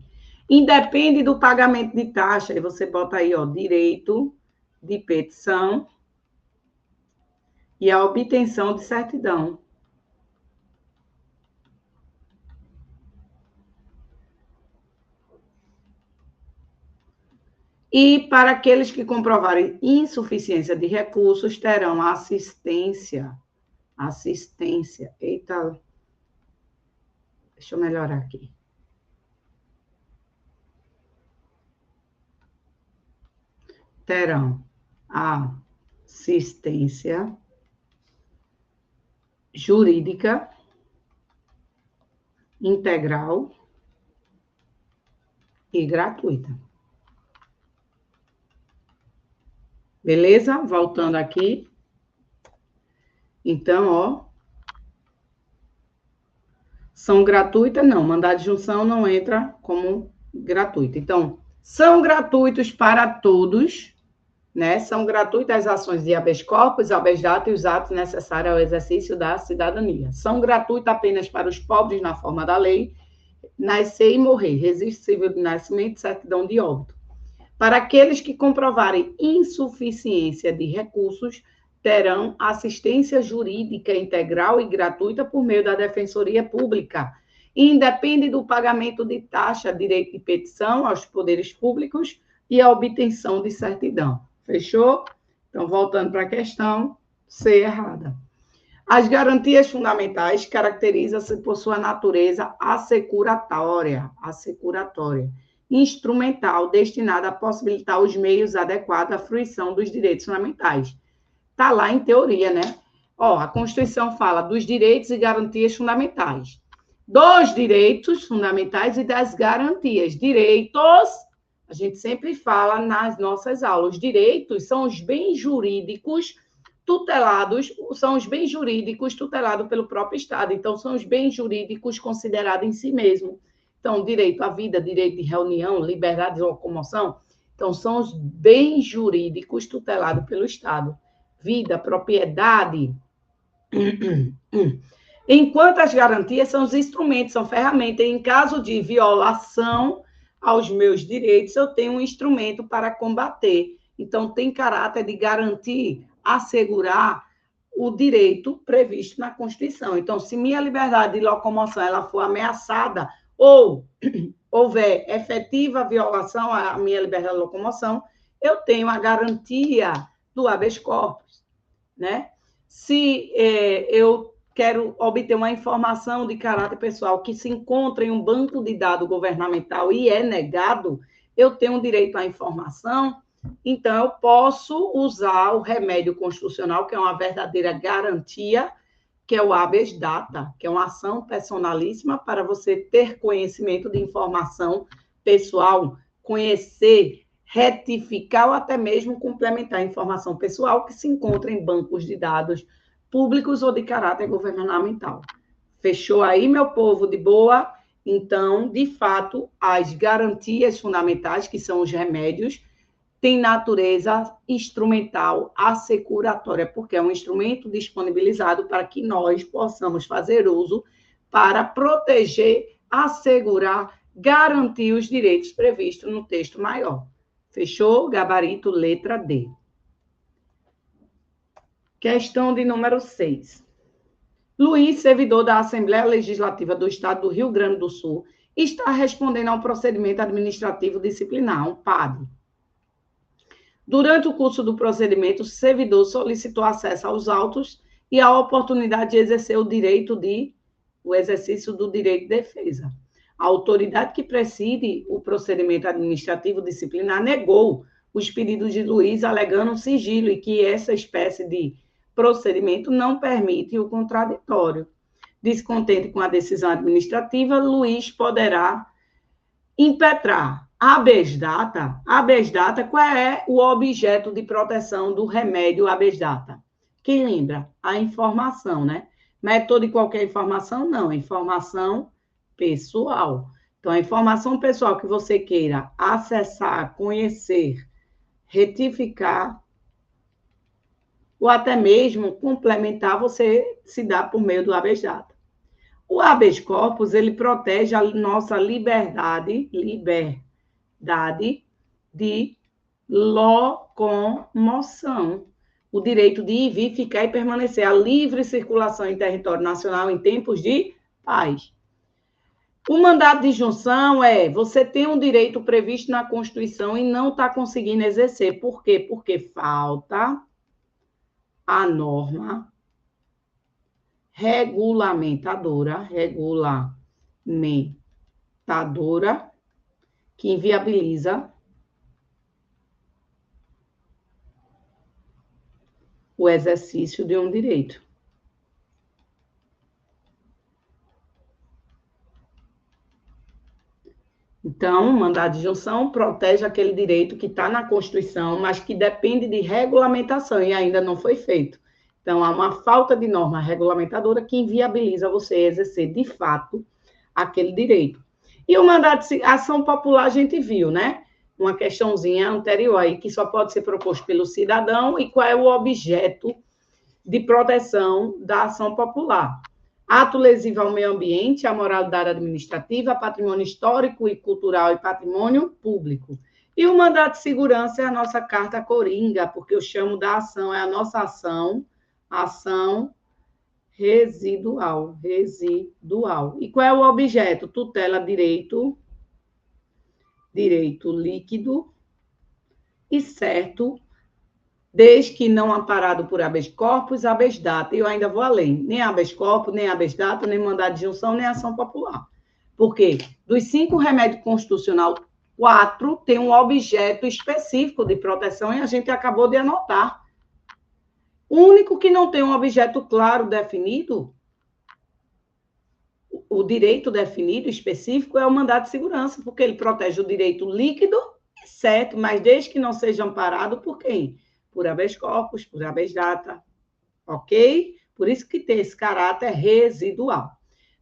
Independe do pagamento de taxa. Aí você bota aí, ó, direito de petição e a obtenção de certidão. E para aqueles que comprovarem insuficiência de recursos, terão assistência. Eita, deixa eu melhorar aqui. Terão assistência jurídica integral e gratuita. Beleza? Voltando aqui. Então, ó, são gratuitas? Não, mandado de junção não entra como gratuito. Então, são gratuitos para todos, né? São gratuitas as ações de habeas corpus, habeas data e os atos necessários ao exercício da cidadania. São gratuitas apenas para os pobres na forma da lei, nascer e morrer, registro civil de nascimento, certidão de óbito. Para aqueles que comprovarem insuficiência de recursos, terão assistência jurídica integral e gratuita por meio da Defensoria Pública. Independe do pagamento de taxa, direito de petição aos poderes públicos e a obtenção de certidão. Fechou? Então, voltando para a questão, C errada. As garantias fundamentais caracterizam-se por sua natureza assecuratória, instrumental, destinada a possibilitar os meios adequados à fruição dos direitos fundamentais. Está lá em teoria, né? A Constituição fala dos direitos e garantias fundamentais. Dos direitos fundamentais e das garantias. Direitos, a gente sempre fala nas nossas aulas, direitos são os bens jurídicos tutelados, tutelados pelo próprio Estado. Então, são os bens jurídicos considerados em si mesmo. Então, direito à vida, direito de reunião, liberdade de locomoção. Então, são os bens jurídicos tutelados pelo Estado. Vida, propriedade. Enquanto as garantias são os instrumentos, são ferramentas. Em caso de violação aos meus direitos, eu tenho um instrumento para combater. Então, tem caráter de garantir, assegurar o direito previsto na Constituição. Então, se minha liberdade de locomoção ela for ameaçada ou houver efetiva violação à minha liberdade de locomoção, eu tenho a garantia do habeas corpus, né? Se eu quero obter uma informação de caráter pessoal que se encontra em um banco de dados governamental e é negado, eu tenho direito à informação, então eu posso usar o remédio constitucional, que é uma verdadeira garantia, que é o habeas data, que é uma ação personalíssima para você ter conhecimento de informação pessoal, conhecer, retificar ou até mesmo complementar a informação pessoal que se encontra em bancos de dados públicos ou de caráter governamental. Fechou aí, meu povo de boa? Então, de fato, as garantias fundamentais, que são os remédios, têm natureza instrumental, assecuratória, porque é um instrumento disponibilizado para que nós possamos fazer uso para proteger, assegurar, garantir os direitos previstos no texto maior. Fechou? Gabarito, letra D. Questão de número 6. Luiz, servidor da Assembleia Legislativa do Estado do Rio Grande do Sul, está respondendo a um procedimento administrativo disciplinar, um PAD. Durante o curso do procedimento, o servidor solicitou acesso aos autos e a oportunidade de exercer o exercício do direito de defesa. A autoridade que preside o procedimento administrativo disciplinar negou os pedidos de Luiz, alegando sigilo e que essa espécie de procedimento não permite o contraditório. Descontente com a decisão administrativa, Luiz poderá impetrar habeas data. Habeas data, qual é o objeto de proteção do remédio habeas data? Quem lembra? A informação, né? Não é toda e qualquer informação, não. É informação pessoal. Então, a informação pessoal que você queira acessar, conhecer, retificar, ou até mesmo complementar, você se dá por meio do habeas data. O habeas corpus, ele protege a nossa liberdade de locomoção, o direito de ir, vir, ficar e permanecer, a livre circulação em território nacional em tempos de paz. O mandado de junção você tem um direito previsto na Constituição e não está conseguindo exercer. Por quê? Porque falta a norma regulamentadora que inviabiliza o exercício de um direito. Então, o mandado de junção protege aquele direito que está na Constituição, mas que depende de regulamentação e ainda não foi feito. Então, há uma falta de norma regulamentadora que inviabiliza você exercer, de fato, aquele direito. E o mandado de ação popular a gente viu, né? Uma questãozinha anterior aí, que só pode ser proposto pelo cidadão e qual é o objeto de proteção da ação popular. ato lesivo ao meio ambiente, à moralidade administrativa, patrimônio histórico e cultural e patrimônio público. E o mandato de segurança é a nossa carta coringa, porque eu chamo da ação, é a nossa ação residual. E qual é o objeto? Tutela direito líquido e certo, desde que não amparado por habeas corpus, habeas data. E eu ainda vou além, nem habeas corpus, nem habeas data, nem mandado de junção, nem ação popular. Porque dos 5 remédios constitucional, 4 tem um objeto específico de proteção e a gente acabou de anotar. O único que não tem um objeto claro definido, o direito definido específico, é o mandado de segurança, porque ele protege o direito líquido e certo, mas desde que não seja amparado por quem? Por habeas corpus, por habeas data, ok? Por isso que tem esse caráter residual.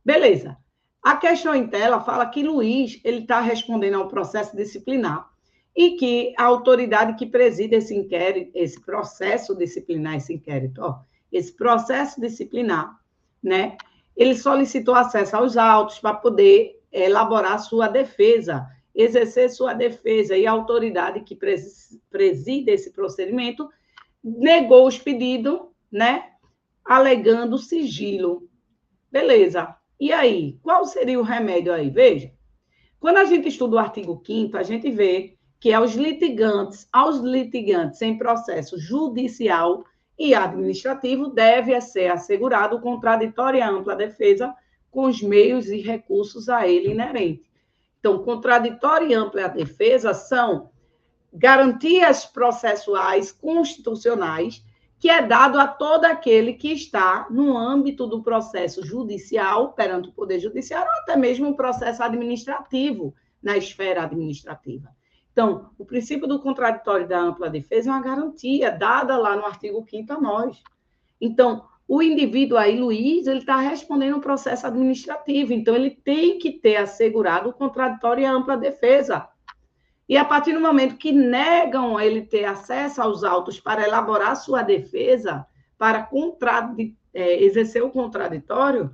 Beleza. A questão em tela fala que Luiz ele está respondendo ao processo disciplinar e que a autoridade que preside esse inquérito, esse processo disciplinar, esse processo disciplinar, né? Ele solicitou acesso aos autos para poder elaborar sua defesa, exercer sua defesa, e a autoridade que preside esse procedimento negou os pedidos, né? Alegando sigilo. Beleza. E aí, qual seria o remédio aí? Veja, quando a gente estuda o artigo 5º, a gente vê que aos litigantes em processo judicial e administrativo deve ser assegurado o contraditório e a ampla defesa com os meios e recursos a ele inerentes. Então, contraditório e ampla defesa são garantias processuais constitucionais que é dado a todo aquele que está no âmbito do processo judicial, perante o Poder Judiciário, ou até mesmo o processo administrativo, na esfera administrativa. Então, o princípio do contraditório e da ampla defesa é uma garantia dada lá no artigo 5º a nós. Então, o indivíduo aí, Luiz, ele está respondendo um processo administrativo, então ele tem que ter assegurado o contraditório e a ampla defesa. E a partir do momento que negam a ele ter acesso aos autos para elaborar sua defesa, para exercer o contraditório,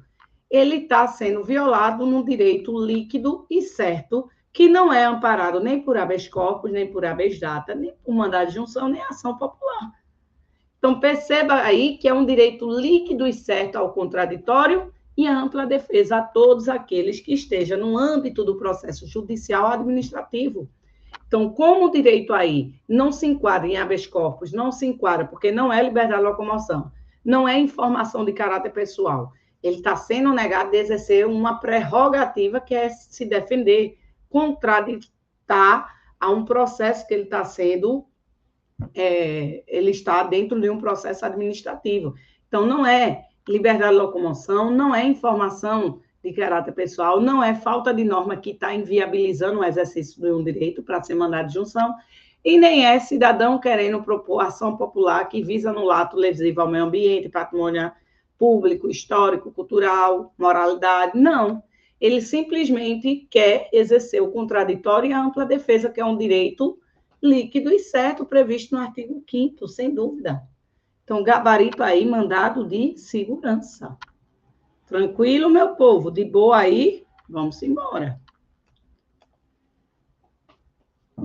ele está sendo violado num direito líquido e certo, que não é amparado nem por habeas corpus, nem por habeas data, nem por mandado de junção, nem ação popular. Então, perceba aí que é um direito líquido e certo ao contraditório e a ampla defesa a todos aqueles que estejam no âmbito do processo judicial administrativo. Então, como o direito aí não se enquadra em habeas corpus, não se enquadra porque não é liberdade de locomoção, não é informação de caráter pessoal, ele está sendo negado de exercer uma prerrogativa que é se defender, contraditar a um processo que ele está sendo, ele está dentro de um processo administrativo. Então, não é liberdade de locomoção, não é informação de caráter pessoal, não é falta de norma que está inviabilizando o exercício de um direito para ser mandado de junção, e nem é cidadão querendo propor ação popular que visa anular ato lesivo ao meio ambiente, patrimônio público, histórico, cultural, moralidade, não. Ele simplesmente quer exercer o contraditório e a ampla defesa, que é um direito líquido e certo previsto no artigo 5º, sem dúvida. Então, gabarito aí, mandado de segurança. Tranquilo, meu povo? De boa aí? Vamos embora.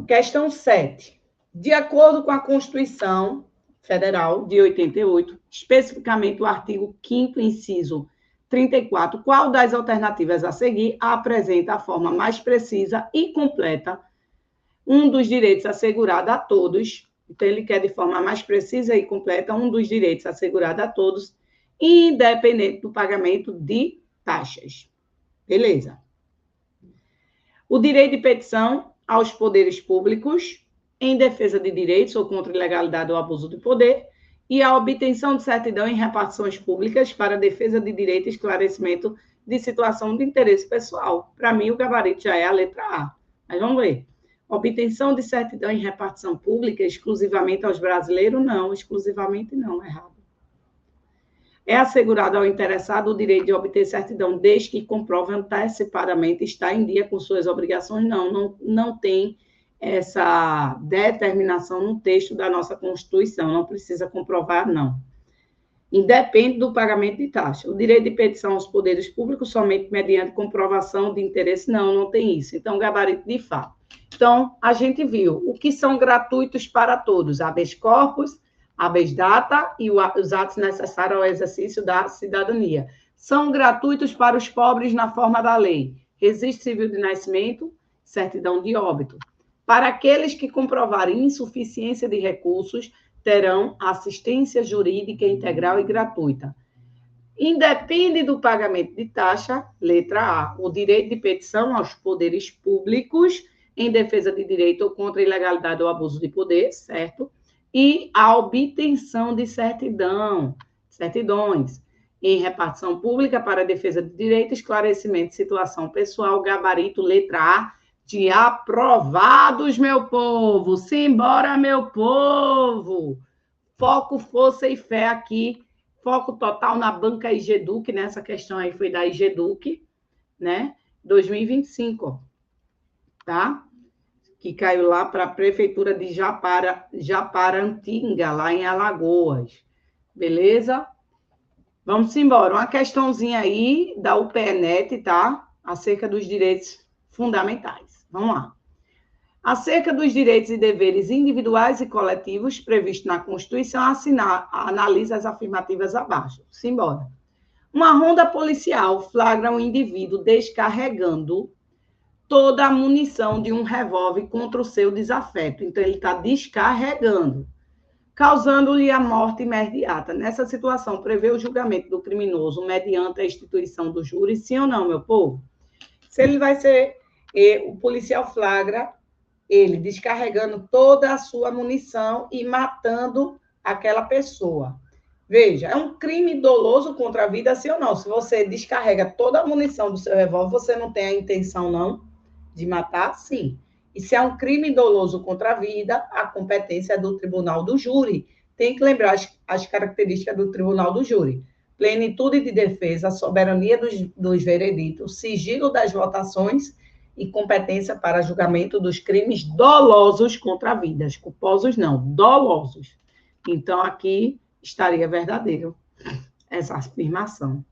Questão 7. De acordo com a Constituição Federal de 88, especificamente o artigo 5º, inciso 34, qual das alternativas a seguir apresenta a forma mais precisa e completa um dos direitos assegurados a todos? Então, ele quer de forma mais precisa e completa um dos direitos assegurados a todos, independente do pagamento de taxas. Beleza. O direito de petição aos poderes públicos em defesa de direitos ou contra a ilegalidade ou abuso de poder e a obtenção de certidão em repartições públicas para defesa de direito e esclarecimento de situação de interesse pessoal. Para mim, o gabarito já é a letra A. Mas vamos ver. Obtenção de certidão em repartição pública exclusivamente aos brasileiros? Não, exclusivamente não, errado. É assegurado ao interessado o direito de obter certidão desde que comprove antecipadamente estar em dia com suas obrigações? Não tem essa determinação no texto da nossa Constituição, não precisa comprovar, não. independe do pagamento de taxa. O direito de petição aos poderes públicos somente mediante comprovação de interesse, não tem isso. Então, gabarito de fato. Então, a gente viu o que são gratuitos para todos, habeas corpus, habeas data e os atos necessários ao exercício da cidadania. São gratuitos para os pobres na forma da lei. Registro civil de nascimento, certidão de óbito. Para aqueles que comprovarem insuficiência de recursos, terão assistência jurídica integral e gratuita. Independe do pagamento de taxa, letra A, o direito de petição aos poderes públicos em defesa de direito ou contra a ilegalidade ou abuso de poder, certo? E a obtenção de certidões em repartição pública para a defesa de direito, esclarecimento de situação pessoal, gabarito, letra A, de aprovados, meu povo. Simbora, meu povo. Foco, força e fé aqui. Foco total na banca IGEDUC, nessa questão aí foi da IGEDUC, né? 2025, tá? Que caiu lá para a prefeitura de Japarantinga, lá em Alagoas. Beleza? Vamos embora. Uma questãozinha aí da UPNet, tá? Acerca dos direitos fundamentais. Vamos lá. Acerca dos direitos e deveres individuais e coletivos previstos na Constituição, analisa as afirmativas abaixo. Simbora. Uma ronda policial flagra um indivíduo descarregando toda a munição de um revólver contra o seu desafeto. Então, ele está descarregando, causando-lhe a morte imediata. Nessa situação, prevê o julgamento do criminoso mediante a instituição do júri, sim ou não, meu povo? Se ele vai ser... o policial flagra ele descarregando toda a sua munição e matando aquela pessoa. Veja, é um crime doloso contra a vida, sim ou não? Se você descarrega toda a munição do seu revólver, você não tem a intenção, não, de matar? Sim. E se é um crime doloso contra a vida, a competência é do tribunal do júri. Tem que lembrar as características do tribunal do júri. Plenitude de defesa, soberania dos vereditos, sigilo das votações e competência para julgamento dos crimes dolosos contra vidas. Culposos não, dolosos. Então, aqui estaria verdadeiro essa afirmação.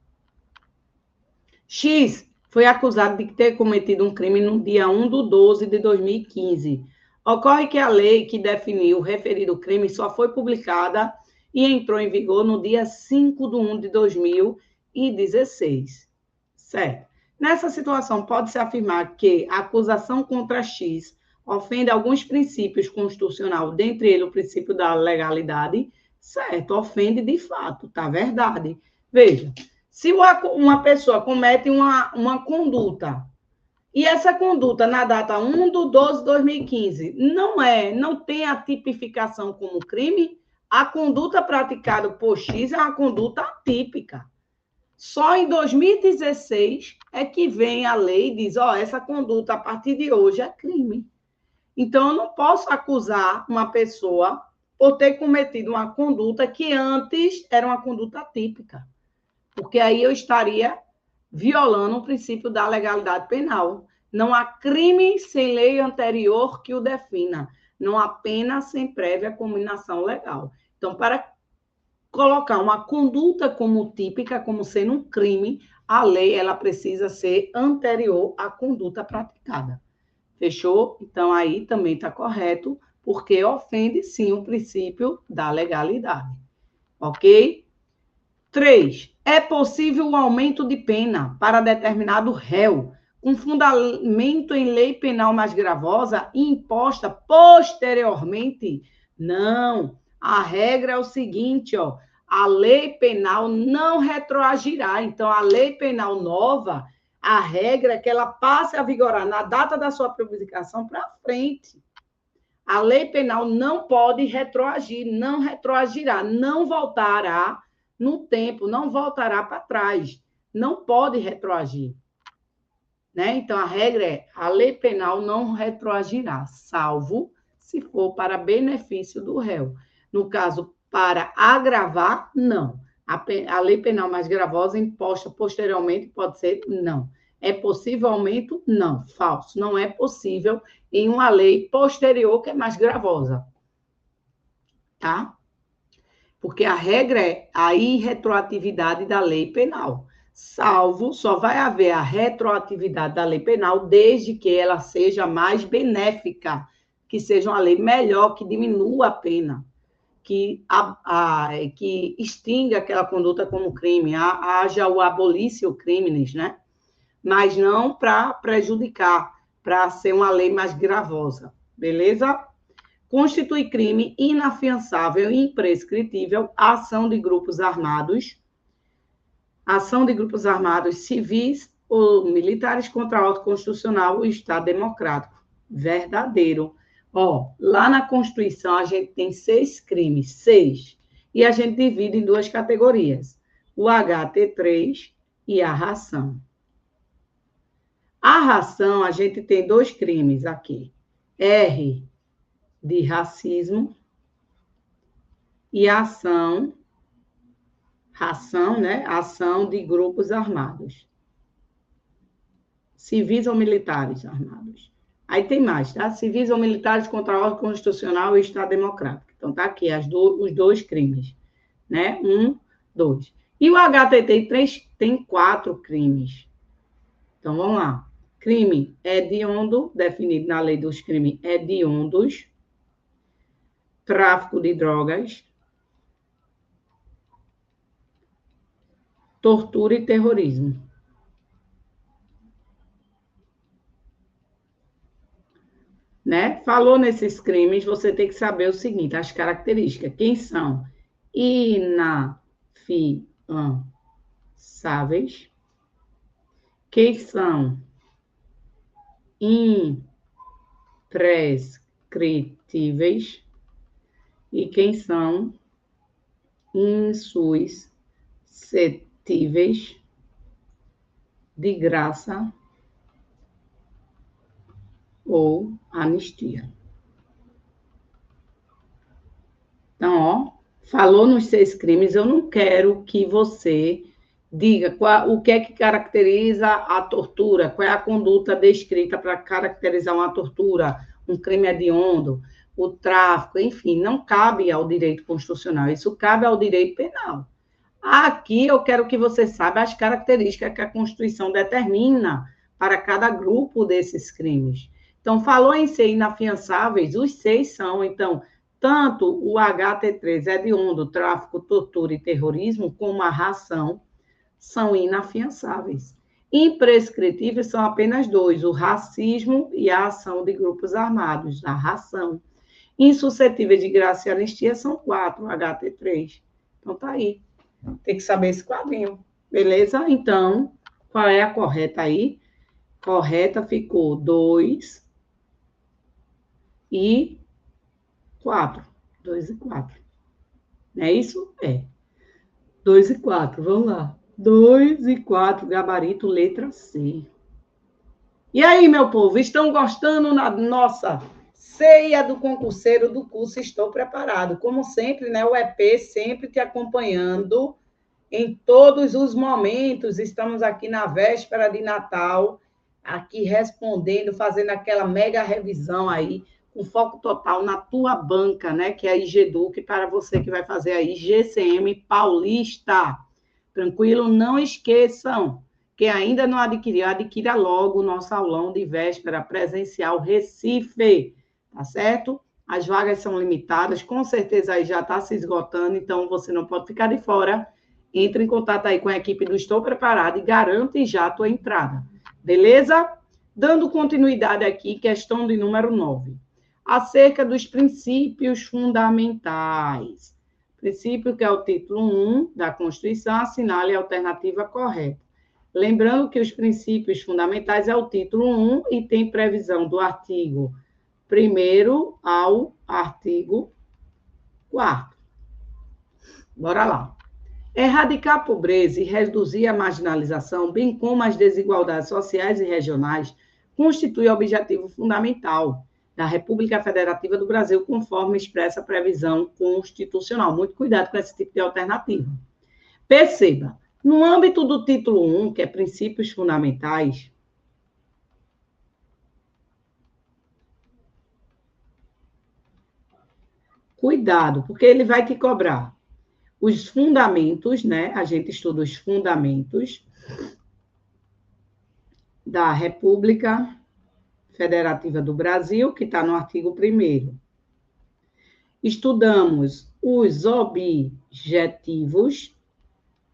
X foi acusado de ter cometido um crime no dia 1/12/2015. Ocorre que a lei que definiu o referido crime só foi publicada e entrou em vigor no dia 5/1/2016. Certo? Nessa situação, pode-se afirmar que a acusação contra X ofende alguns princípios constitucionais, dentre eles o princípio da legalidade, certo? Ofende de fato, tá? Verdade. Veja, se uma pessoa comete uma conduta, e essa conduta na data 1/12/2015 não tem a tipificação como crime, a conduta praticada por X é uma conduta atípica. Só em 2016 é que vem a lei e diz, essa conduta a partir de hoje é crime. Então, eu não posso acusar uma pessoa por ter cometido uma conduta que antes era uma conduta atípica, porque aí eu estaria violando o princípio da legalidade penal. Não há crime sem lei anterior que o defina, não há pena sem prévia combinação legal. Então, para colocar uma conduta como típica, como sendo um crime, a lei ela precisa ser anterior à conduta praticada. Fechou? Então, aí também está correto, porque ofende, sim, o princípio da legalidade. Ok? 3. É possível o aumento de pena para determinado réu, com fundamento em lei penal mais gravosa e imposta posteriormente? Não. A regra é o seguinte, a lei penal não retroagirá. Então, a lei penal nova, a regra é que ela passe a vigorar na data da sua publicação para frente. A lei penal não pode retroagir, não retroagirá, não voltará no tempo, não voltará para trás. Não pode retroagir. Né? Então, a regra é, a lei penal não retroagirá, salvo se for para benefício do réu. No caso, para agravar, não. A lei penal mais gravosa imposta posteriormente pode ser não. É possível aumento? Não. Falso. Não é possível em uma lei posterior que é mais gravosa. Tá? porque a regra é a irretroatividade da lei penal. Salvo, só vai haver a retroatividade da lei penal desde que ela seja mais benéfica, que seja uma lei melhor, que diminua a pena, que extinga aquela conduta como crime, haja o abolício crimes, né? Mas não para prejudicar, para ser uma lei mais gravosa, beleza? Constitui crime inafiançável e imprescritível a ação de grupos armados civis ou militares contra a ordem constitucional e o Estado democrático. Verdadeiro. Ó, lá na Constituição a gente tem 6 crimes, 6, e a gente divide em 2 categorias, o HT3 e a ração. A ração, a gente tem 2 crimes aqui, R de racismo e ração, né? Ação de grupos armados. Civis ou militares armados. Aí tem mais, tá? Civis ou militares contra a ordem constitucional e Estado democrático. Então, tá aqui os 2 crimes, né? 1, 2. E o HT3 tem 4 crimes. Então, vamos lá. Crime hediondo, definido na lei dos crimes hediondos, tráfico de drogas, tortura e terrorismo. Né? Falou nesses crimes, você tem que saber o seguinte, as características. Quem são? Inafiançáveis. Quem são? Imprescritíveis. E quem são? Insuscetíveis de graça ou anistia. Então, ó, falou nos 6 crimes, eu não quero que você diga o que é que caracteriza a tortura, qual é a conduta descrita para caracterizar uma tortura, um crime hediondo, o tráfico, enfim, não cabe ao direito constitucional, isso cabe ao direito penal. Aqui eu quero que você saiba as características que a Constituição determina para cada grupo desses crimes. Então, falou em ser inafiançáveis, os 6 são, então, tanto o HT3 hediondo, tráfico, tortura e terrorismo, como a ração, são inafiançáveis. Imprescritíveis são apenas 2, o racismo e a ação de grupos armados, a ração. Insuscetíveis de graça e anistia são 4, o HT3. Então, tá aí. Tem que saber esse quadrinho, beleza? Então, qual é a correta aí? Correta ficou 2 e 4. 2 e 4. Não é isso? É. 2 e 4, vamos lá. 2 e 4, gabarito, letra C. E aí, meu povo, estão gostando da nossa ceia do concurseiro do curso Estou Preparado? Como sempre, né? O EP sempre te acompanhando em todos os momentos. Estamos aqui na véspera de Natal, aqui respondendo, fazendo aquela mega revisão aí, com foco total na tua banca, né? Que é a IGEDUC, para você que vai fazer aí GCM Paulista. Tranquilo? Não esqueçam, quem ainda não adquiriu, adquira logo o nosso aulão de véspera presencial Recife, tá certo? As vagas são limitadas, com certeza aí já está se esgotando, então você não pode ficar de fora. Entre em contato aí com a equipe do Estou Preparado e garante já a tua entrada. Beleza? Dando continuidade aqui, questão de número 9. Acerca dos princípios fundamentais. Princípio que é o título 1 da Constituição, assinale a alternativa correta. Lembrando que os princípios fundamentais é o título 1 e tem previsão do artigo 1º ao artigo 4º. Bora lá. Erradicar a pobreza e reduzir a marginalização, bem como as desigualdades sociais e regionais, constitui o objetivo fundamental da República Federativa do Brasil, conforme expressa a previsão constitucional. Muito cuidado com esse tipo de alternativa. Perceba, no âmbito do título 1, que é princípios fundamentais, cuidado, porque ele vai te cobrar os fundamentos, né? A gente estuda os fundamentos da República Federativa do Brasil, que está no artigo 1º. Estudamos os objetivos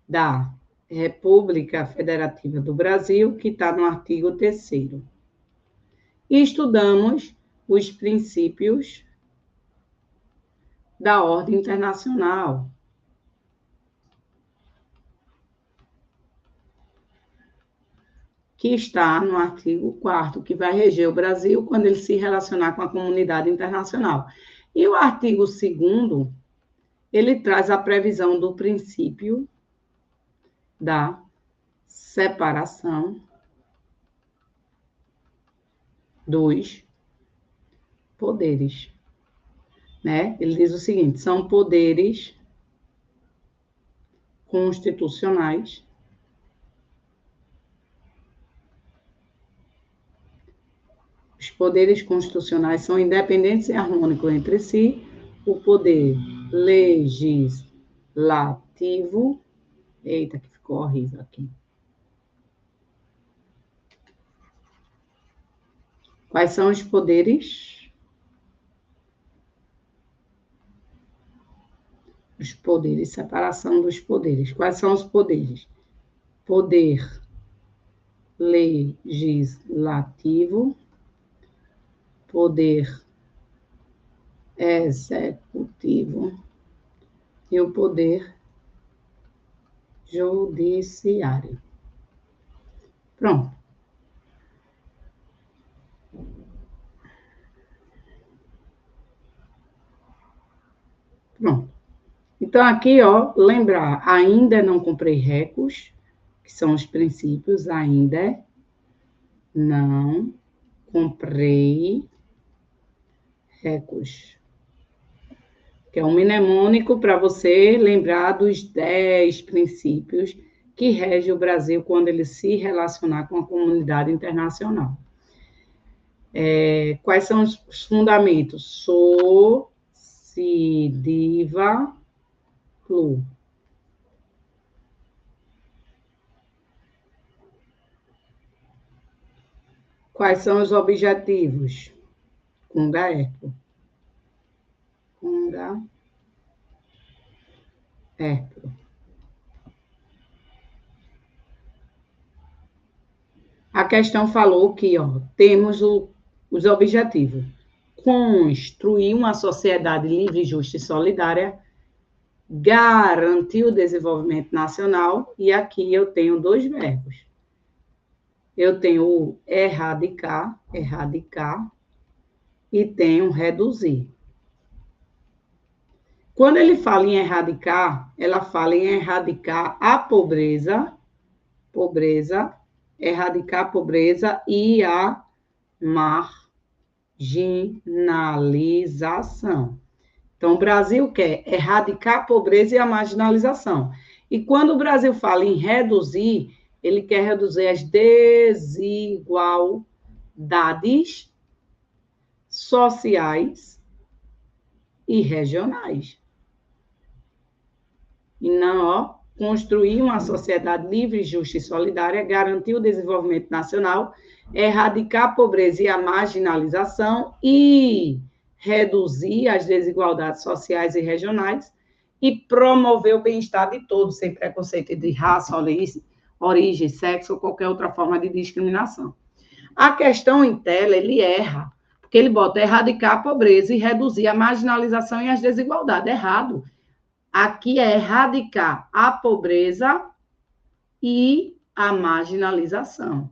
da República Federativa do Brasil, que está no artigo 3º. E estudamos os princípios da ordem internacional, que está no artigo 4º, que vai reger o Brasil quando ele se relacionar com a comunidade internacional. E o artigo 2º, ele traz a previsão do princípio da separação dos poderes, né? Ele diz o seguinte: são poderes constitucionais os poderes constitucionais são independentes e harmônicos entre si. O poder legislativo, eita, que ficou horrível aqui. Quais são os poderes? Os poderes, separação dos poderes. Quais são os poderes? Poder legislativo, poder executivo e o poder judiciário. Pronto. Pronto. Então, aqui, ó, lembrar, ainda não comprei recos, que são os princípios, ainda não comprei recos, que é um mnemônico para você lembrar dos 10 princípios que regem o Brasil quando ele se relacionar com a comunidade internacional. Quais são os fundamentos? So, si, diva, plu. Quais são os objetivos? Cunga, erpo. Cunga, erpo. A questão falou que, ó, temos os objetivos. Construir uma sociedade livre, justa e solidária, garantir o desenvolvimento nacional, e aqui eu tenho 2 verbos. Eu tenho o erradicar, e tenho reduzir. Quando ele fala em erradicar, ela fala em erradicar a pobreza, erradicar a pobreza e a marginalização. Então, o Brasil quer erradicar a pobreza e a marginalização. E quando o Brasil fala em reduzir, ele quer reduzir as desigualdades sociais e regionais. E não, ó, construir uma sociedade livre, justa e solidária, garantir o desenvolvimento nacional, erradicar a pobreza e a marginalização e reduzir as desigualdades sociais e regionais e promover o bem-estar de todos, sem preconceito de raça, origem, sexo ou qualquer outra forma de discriminação. A questão em tela, ele erra, porque ele bota erradicar a pobreza e reduzir a marginalização e as desigualdades. Errado. Aqui é erradicar a pobreza e a marginalização.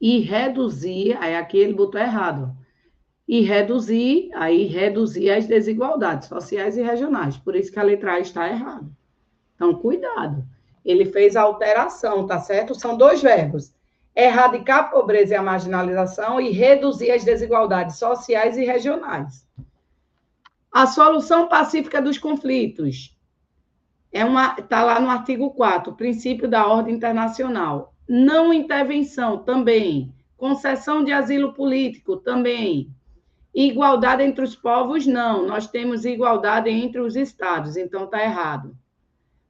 E reduzir, aí aqui ele botou errado. E reduzir as desigualdades sociais e regionais. Por isso que a letra A está errada. Então, cuidado. Ele fez a alteração, tá certo? São 2 verbos. Erradicar a pobreza e a marginalização e reduzir as desigualdades sociais e regionais. A solução pacífica dos conflitos. Está lá no artigo 4º, princípio da ordem internacional. Não intervenção, também. Concessão de asilo político, também. Igualdade entre os povos, não. Nós temos igualdade entre os estados, então está errado.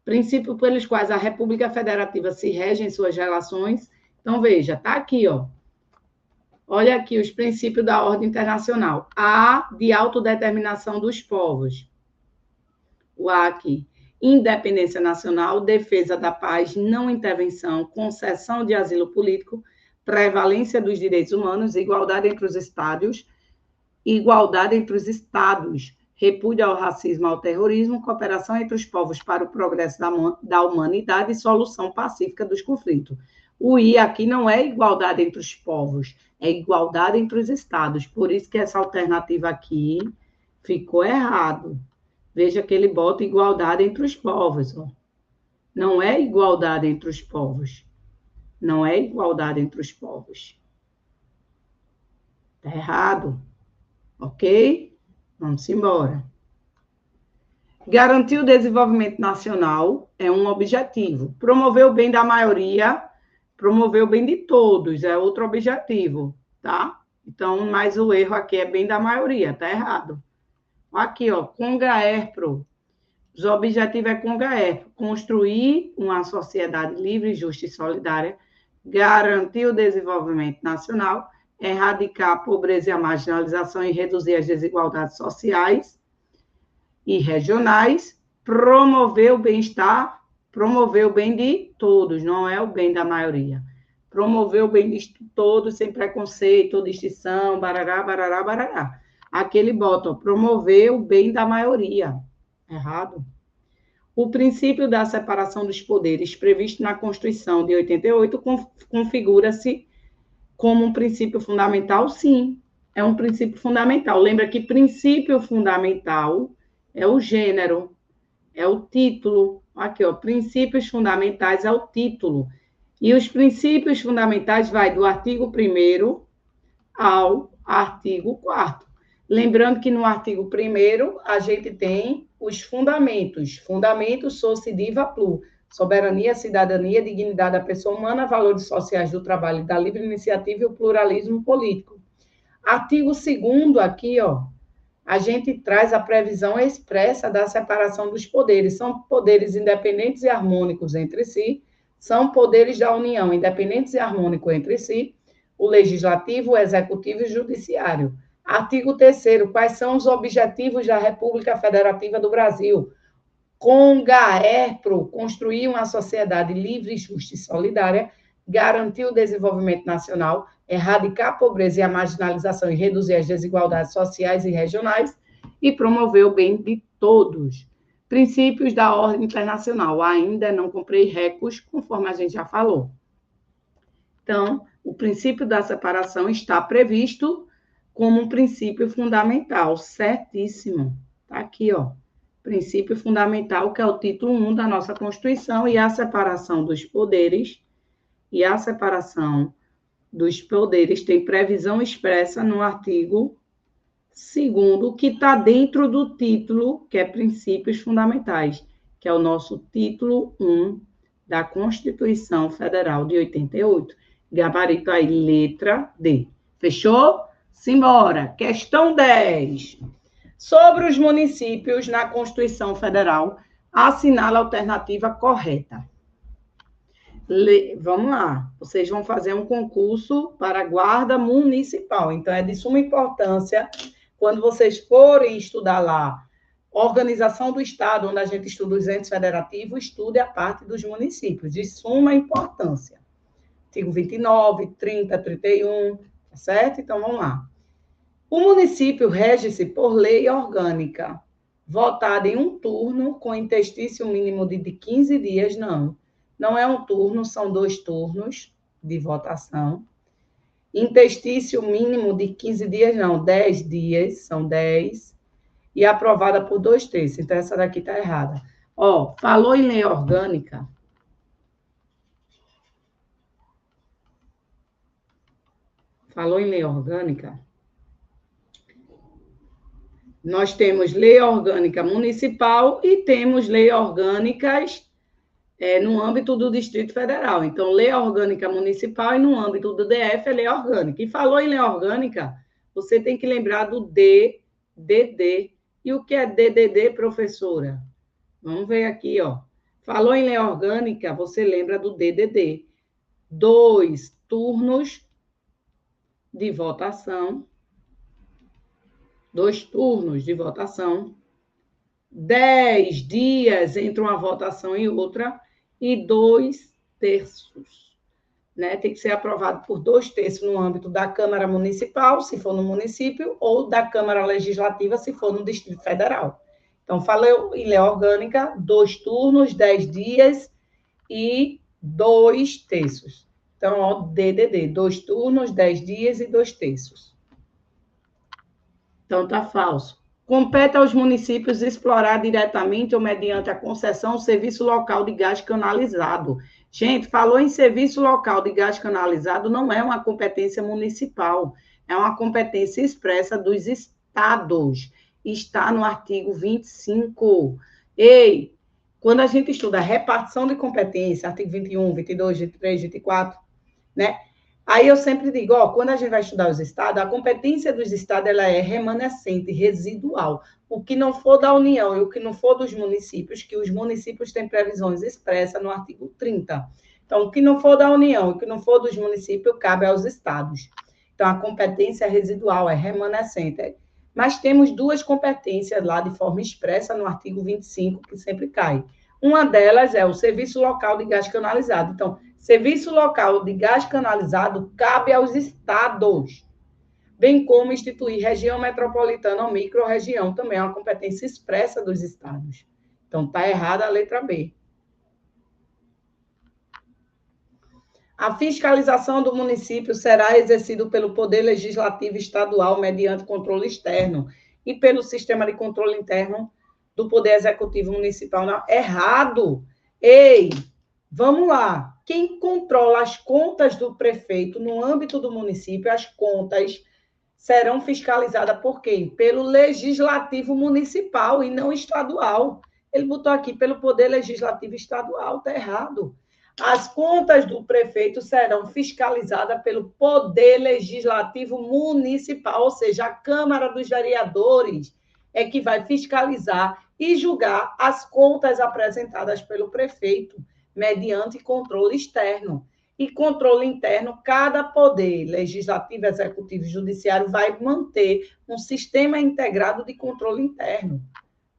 Princípios pelos quais a República Federativa se rege em suas relações. Então, veja, está aqui, ó. Olha aqui os princípios da ordem internacional. A, de autodeterminação dos povos. O A aqui. Independência nacional, defesa da paz, não intervenção, concessão de asilo político, prevalência dos direitos humanos, igualdade entre os estados, repúdio ao racismo e ao terrorismo, cooperação entre os povos para o progresso da humanidade e solução pacífica dos conflitos. O I aqui não é igualdade entre os povos, é igualdade entre os estados. Por isso que essa alternativa aqui ficou errado. Veja que ele bota igualdade entre os povos. Ó. Não é igualdade entre os povos. Não é igualdade entre os povos. Está errado. Ok? Vamos embora. Garantir o desenvolvimento nacional é um objetivo. Promover o bem da maioria, promover o bem de todos é outro objetivo, tá? Então, mas o erro aqui é bem da maioria, tá errado. Aqui, ó, CONGAERPRO. Os objetivos é CONGAERPRO. Construir uma sociedade livre, justa e solidária, garantir o desenvolvimento nacional, erradicar a pobreza e a marginalização e reduzir as desigualdades sociais e regionais, promover o bem-estar, promover o bem de todos, não é o bem da maioria. Promover o bem de todos, sem preconceito, distinção, barará, barará, barará. Aqui ele bota, promover o bem da maioria. Errado. O princípio da separação dos poderes, previsto na Constituição de 88, configura-se como um princípio fundamental? Sim, é um princípio fundamental. Lembra que princípio fundamental é o gênero, é o título. Aqui, ó, princípios fundamentais é o título. E os princípios fundamentais vai do artigo 1º ao artigo 4º. Lembrando que no artigo 1º a gente tem os fundamentos. Fundamentos sociediva plu. Soberania, cidadania, dignidade da pessoa humana, valores sociais do trabalho, da livre iniciativa e o pluralismo político. Artigo 2º aqui, ó, a gente traz a previsão expressa da separação dos poderes. São poderes independentes e harmônicos entre si, são poderes da União independentes e harmônicos entre si, o legislativo, o executivo e o judiciário. Artigo 3º, quais são os objetivos da República Federativa do Brasil? CONGAERPRO, construir uma sociedade livre, justa e solidária, garantir o desenvolvimento nacional, erradicar a pobreza e a marginalização e reduzir as desigualdades sociais e regionais e promover o bem de todos. Princípios da ordem internacional. Ainda não comprei recos, conforme a gente já falou. Então, o princípio da separação está previsto como um princípio fundamental, certíssimo. Está aqui, ó. Princípio fundamental, que é o título 1 da nossa Constituição, e a separação dos poderes, tem previsão expressa no artigo 2º, que está dentro do título, que é Princípios Fundamentais, que é o nosso título 1 da Constituição Federal de 88. Gabarito aí, letra D. Fechou? Simbora. Questão 10. Sobre os municípios na Constituição Federal, assinala a alternativa correta. Vamos lá. Vocês vão fazer um concurso para a guarda municipal. Então, é de suma importância, quando vocês forem estudar lá, organização do Estado, onde a gente estuda os entes federativos, estude a parte dos municípios, de suma importância. Artigo 29, 30, 31, tá certo? Então, vamos lá. O município rege-se por lei orgânica, votada em um turno, com interstício mínimo de 15 dias, não é um turno, são 2 turnos de votação. Interstício mínimo de 15 dias, não, 10 dias, são 10, e aprovada por 2/3. Então, essa daqui está errada. Ó, falou em lei orgânica. Nós temos lei orgânica municipal e temos lei orgânicas no âmbito do Distrito Federal. Então, lei orgânica municipal e no âmbito do DF é lei orgânica. E falou em lei orgânica, você tem que lembrar do DDD. E o que é DDD, professora? Vamos ver aqui, ó. Falou em lei orgânica, você lembra do DDD. 2 turnos de votação. 2 turnos de votação. 10 dias entre uma votação e outra. E 2 terços. Né? Tem que ser aprovado por 2 terços no âmbito da Câmara Municipal, se for no município, ou da Câmara Legislativa, se for no Distrito Federal. Então, falei em lei orgânica, 2 turnos, 10 dias e 2 terços. Então, ó, DDD, 2 turnos, 10 dias e 2 terços. Então, está falso. Compete aos municípios explorar diretamente ou mediante a concessão o serviço local de gás canalizado. Gente, falou em serviço local de gás canalizado, não é uma competência municipal, é uma competência expressa dos estados. Está no artigo 25. Ei, quando a gente estuda repartição de competência, artigo 21, 22, 23, 24, né? Aí eu sempre digo, ó, quando a gente vai estudar os estados, a competência dos estados ela é remanescente, residual. O que não for da União e o que não for dos municípios, que os municípios têm previsões expressas no artigo 30. Então, o que não for da União e o que não for dos municípios, cabe aos estados. Então, a competência residual é remanescente. Mas temos 2 competências lá de forma expressa no artigo 25, que sempre cai. Uma delas é o serviço local de gás canalizado. Então, serviço local de gás canalizado cabe aos estados, bem como instituir região metropolitana ou microrregião, também é uma competência expressa dos estados. Então, está errada a letra B. A fiscalização do município será exercida pelo Poder Legislativo Estadual mediante controle externo e pelo Sistema de Controle Interno do Poder Executivo Municipal. Não, errado! Ei, vamos lá. Quem controla as contas do prefeito no âmbito do município, as contas serão fiscalizadas por quem? Pelo Legislativo Municipal e não estadual. Ele botou aqui pelo Poder Legislativo Estadual, está errado. As contas do prefeito serão fiscalizadas pelo Poder Legislativo Municipal, ou seja, a Câmara dos Vereadores é que vai fiscalizar e julgar as contas apresentadas pelo prefeito, mediante controle externo. E controle interno, cada poder, legislativo, executivo e judiciário, vai manter um sistema integrado de controle interno.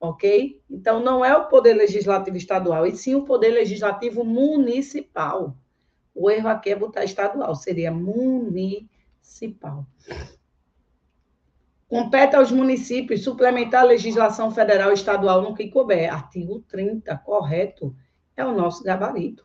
Ok? Então, não é o poder legislativo estadual, e sim o poder legislativo municipal. O erro aqui é botar estadual, seria municipal. Compete aos municípios suplementar a legislação federal e estadual no que couber. Artigo 30, correto. É o nosso gabarito.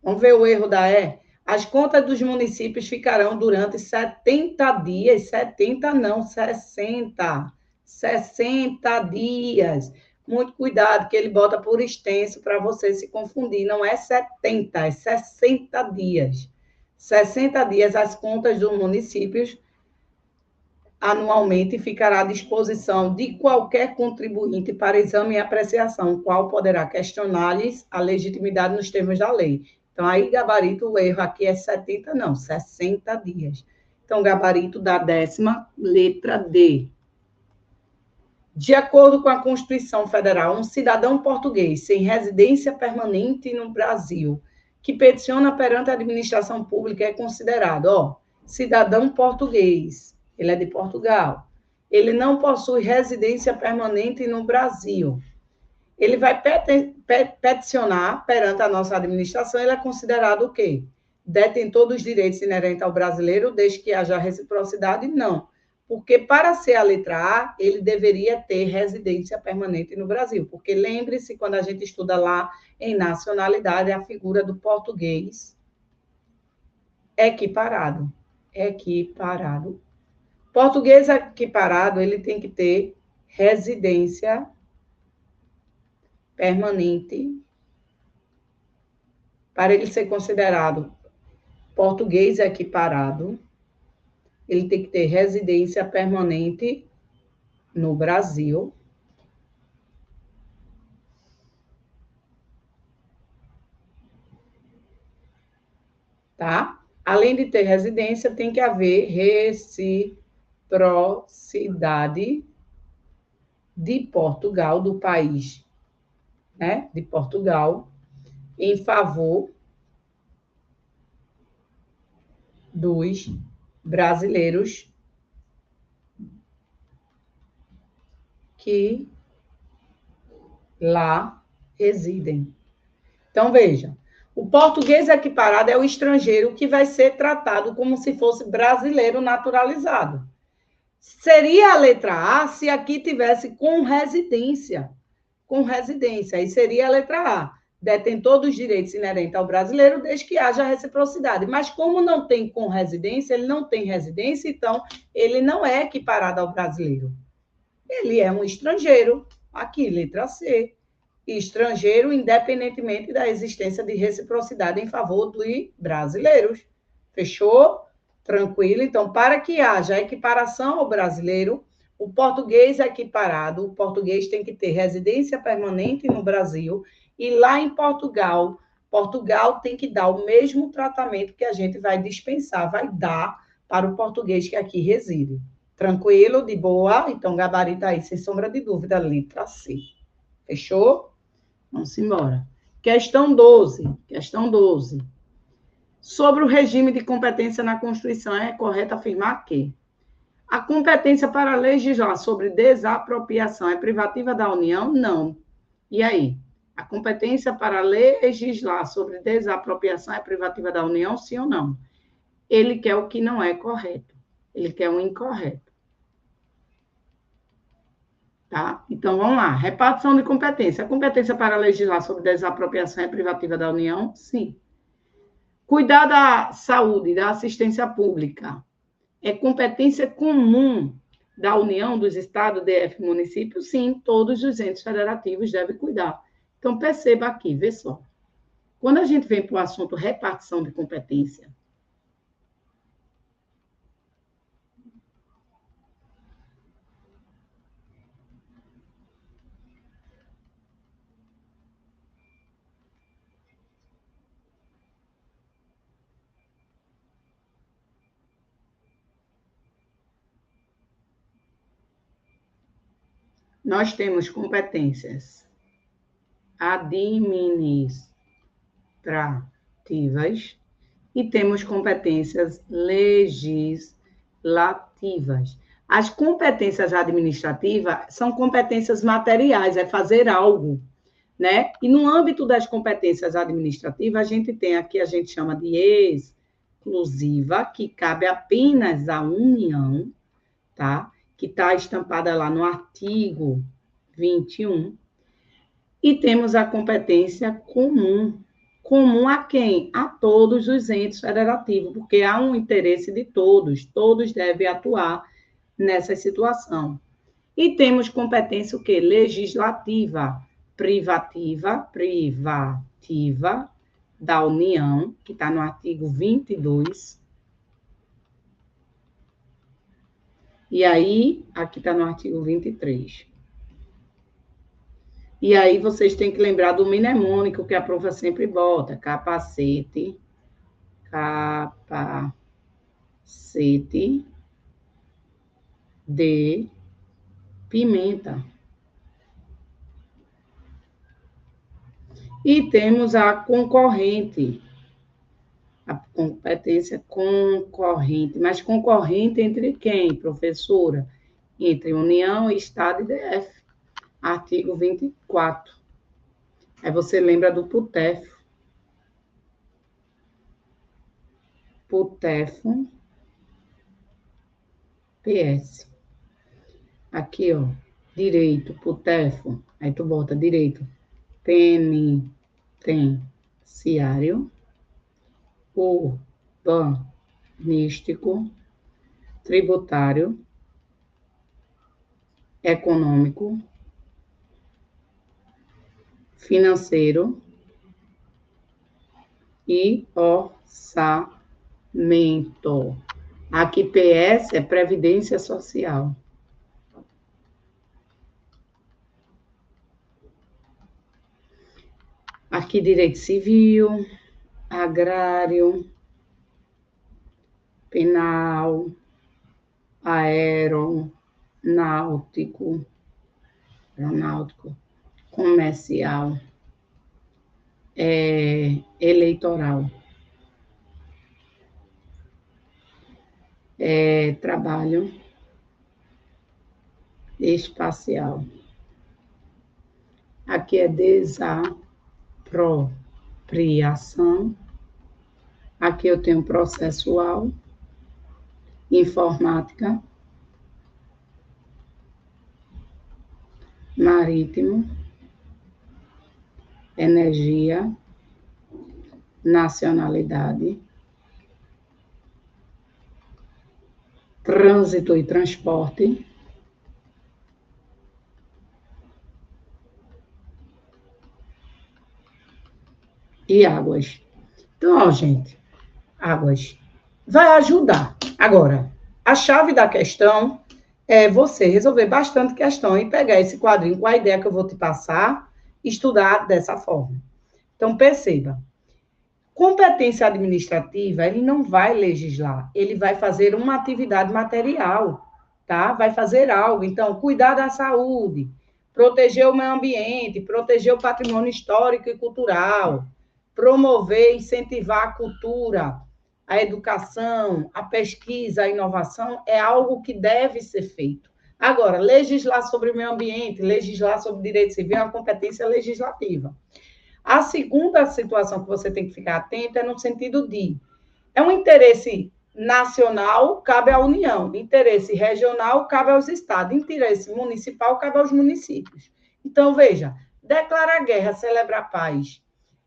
Vamos ver o erro da E. As contas dos municípios ficarão durante 70 dias. 70 não, 60. 60 dias. Muito cuidado, que ele bota por extenso para você se confundir. Não é 70, é 60 dias. 60 dias as contas dos municípios anualmente ficará à disposição de qualquer contribuinte para exame e apreciação, qual poderá questionar-lhes a legitimidade nos termos da lei. Então, aí, gabarito, o erro aqui é 70, não, 60 dias. Então, gabarito da 10ª, letra D. De acordo com a Constituição Federal, um cidadão português sem residência permanente no Brasil, que peticiona perante a administração pública, é considerado, ó, cidadão português. Ele é de Portugal. Ele não possui residência permanente no Brasil. Ele vai peticionar perante a nossa administração, ele é considerado o quê? Detentor dos direitos inerentes ao brasileiro, desde que haja reciprocidade? Não. Porque para ser a letra A, ele deveria ter residência permanente no Brasil. Porque lembre-se, quando a gente estuda lá em nacionalidade, a figura do português equiparado. Equiparado. Português equiparado, ele tem que ter residência permanente para ele ser considerado português equiparado. Ele tem que ter residência permanente no Brasil. Tá? Além de ter residência, tem que haver reciprocidade. reciprocidade de Portugal, do país, né, de Portugal, em favor dos brasileiros que lá residem. Então, veja, o português equiparado é o estrangeiro que vai ser tratado como se fosse brasileiro naturalizado. Seria a letra A se aqui tivesse com residência. Com residência, aí seria a letra A. Detentor dos direitos inerentes ao brasileiro, desde que haja reciprocidade. Mas como não tem com residência, ele não tem residência, então ele não é equiparado ao brasileiro. Ele é um estrangeiro. Aqui, letra C. Estrangeiro, independentemente da existência de reciprocidade em favor dos brasileiros. Fechou? Tranquilo? Então, para que haja equiparação ao brasileiro, o português é equiparado, o português tem que ter residência permanente no Brasil, e lá em Portugal, Portugal tem que dar o mesmo tratamento que a gente vai dispensar, vai dar para o português que aqui reside. Tranquilo? De boa? Então, gabarita aí, sem sombra de dúvida, letra C. Fechou? Vamos embora. Questão 12. Questão 12. Sobre o regime de competência na Constituição, é correto afirmar que a competência para legislar sobre desapropriação é privativa da União? Não. E aí? A competência para legislar sobre desapropriação é privativa da União? Sim ou não? Ele quer o que não é correto. Ele quer o incorreto. Tá? Então, vamos lá. Repartição de competência. A competência para legislar sobre desapropriação é privativa da União? Sim. Cuidar da saúde, da assistência pública, é competência comum da União, dos estados, DF, municípios? Sim, todos os entes federativos devem cuidar. Então, perceba aqui, vê só. Quando a gente vem para o assunto repartição de competência, nós temos competências administrativas e temos competências legislativas. As competências administrativas são competências materiais, é fazer algo, né? E no âmbito das competências administrativas, a gente tem aqui, a gente chama de exclusiva, que cabe apenas à União, tá? Que está estampada lá no artigo 21. E temos a competência comum. Comum a quem? A todos os entes federativos, porque há um interesse de todos, todos devem atuar nessa situação. E temos competência o quê? Legislativa, privativa da União, que está no artigo 22. E aí, aqui está no artigo 23. E aí, vocês têm que lembrar do mnemônico que a profa sempre bota: capacete de pimenta. E temos a concorrente, a competência concorrente. Mas concorrente entre quem, professora? Entre União, Estado e DF. Artigo 24. Aí você lembra do PUTEF. PUTEF, PS. Aqui, ó, direito, PUTEF. Aí tu bota direito penitenciário, urbanístico, tributário, econômico, financeiro e orçamento. Aqui PS é Previdência Social. Aqui direito civil, agrário, penal, aeronáutico, comercial, eleitoral, trabalho espacial. Aqui é desapropriação. Aqui eu tenho processual, informática, marítimo, energia, nacionalidade, trânsito e transporte, e águas. Então, ó, gente, águas vai ajudar. Agora, a chave da questão é você resolver bastante questão e pegar esse quadrinho com a ideia que eu vou te passar, estudar dessa forma. Então, perceba, competência administrativa, ele não vai legislar, ele vai fazer uma atividade material, tá? Vai fazer algo. Então, cuidar da saúde, proteger o meio ambiente, proteger o patrimônio histórico e cultural, promover e incentivar a cultura, a educação, a pesquisa, a inovação, é algo que deve ser feito. Agora, legislar sobre o meio ambiente, legislar sobre direito civil é uma competência legislativa. A segunda situação que você tem que ficar atento é no sentido de é um interesse nacional, cabe à União, interesse regional, cabe aos estados, interesse municipal, cabe aos municípios. Então, veja, declarar guerra, celebrar paz,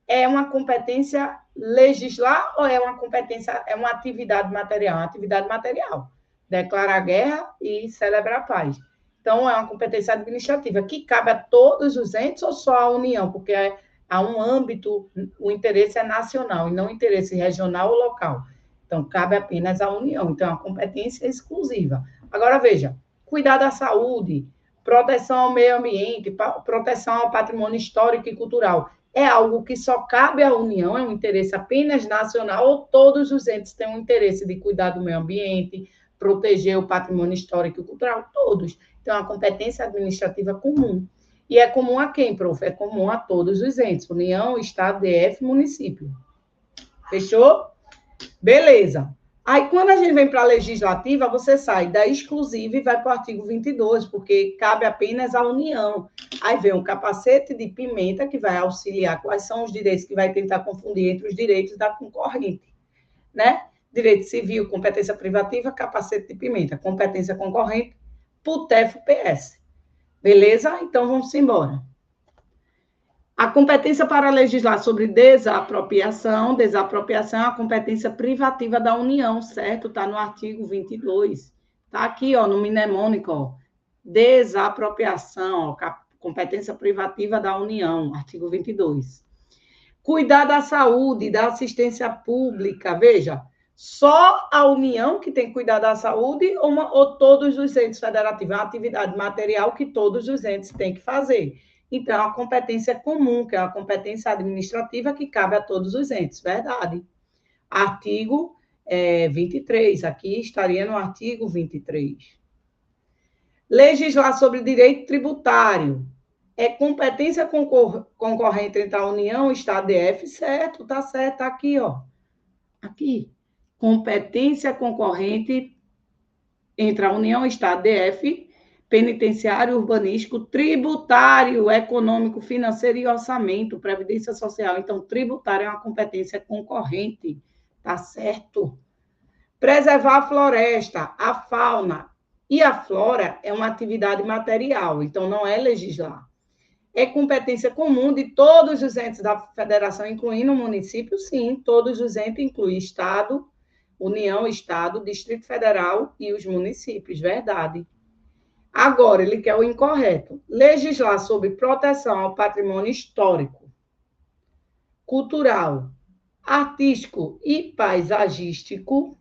é uma competência legislar ou é uma competência, é uma atividade material? Uma atividade material. Declarar guerra e celebrar paz. Então, é uma competência administrativa que cabe a todos os entes ou só à União? Porque há um âmbito, o interesse é nacional e não interesse regional ou local. Então, cabe apenas à União. Então, é uma competência exclusiva. Agora, veja, cuidar da saúde, proteção ao meio ambiente, proteção ao patrimônio histórico e cultural. É algo que só cabe à União, é um interesse apenas nacional, ou todos os entes têm um interesse de cuidar do meio ambiente, proteger o patrimônio histórico e cultural? Todos. Então, é uma competência administrativa comum. E é comum a quem, prof? É comum a todos os entes, União, Estado, DF, município. Fechou? Beleza. Aí, quando a gente vem para a legislativa, você sai da exclusiva e vai para o artigo 22, porque cabe apenas à União. Aí vem um capacete de pimenta que vai auxiliar quais são os direitos, que vai tentar confundir entre os direitos da concorrente, né? Direito civil, competência privativa, capacete de pimenta. Competência concorrente, PUTEF-PS. Beleza? Então, vamos embora. A competência para legislar sobre desapropriação é a competência privativa da União, certo? Está no artigo 22. Está aqui, ó, no mnemônico, ó. Desapropriação, ó, competência privativa da União, artigo 22. Cuidar da saúde, da assistência pública, veja, só a União que tem que cuidar da saúde ou todos os entes federativos? É uma atividade material que todos os entes têm que fazer. Então, é uma competência comum, que é uma competência administrativa que cabe a todos os entes, verdade. Artigo 23, aqui estaria no artigo 23. Legislar sobre direito tributário. É competência concorrente entre a União, Estado e DF, certo, tá certo, tá aqui, ó. Aqui. Competência concorrente entre a União, Estado, DF, penitenciário, urbanístico, tributário, econômico, financeiro e orçamento, previdência social. Então, tributário é uma competência concorrente, tá certo? Preservar a floresta, a fauna e a flora é uma atividade material, então não é legislar. É competência comum de todos os entes da federação, incluindo o município? Sim, todos os entes, incluem Estado, União, Estado, Distrito Federal e os municípios, verdade. Agora, ele quer o incorreto. Legislar sobre proteção ao patrimônio histórico, cultural, artístico e paisagístico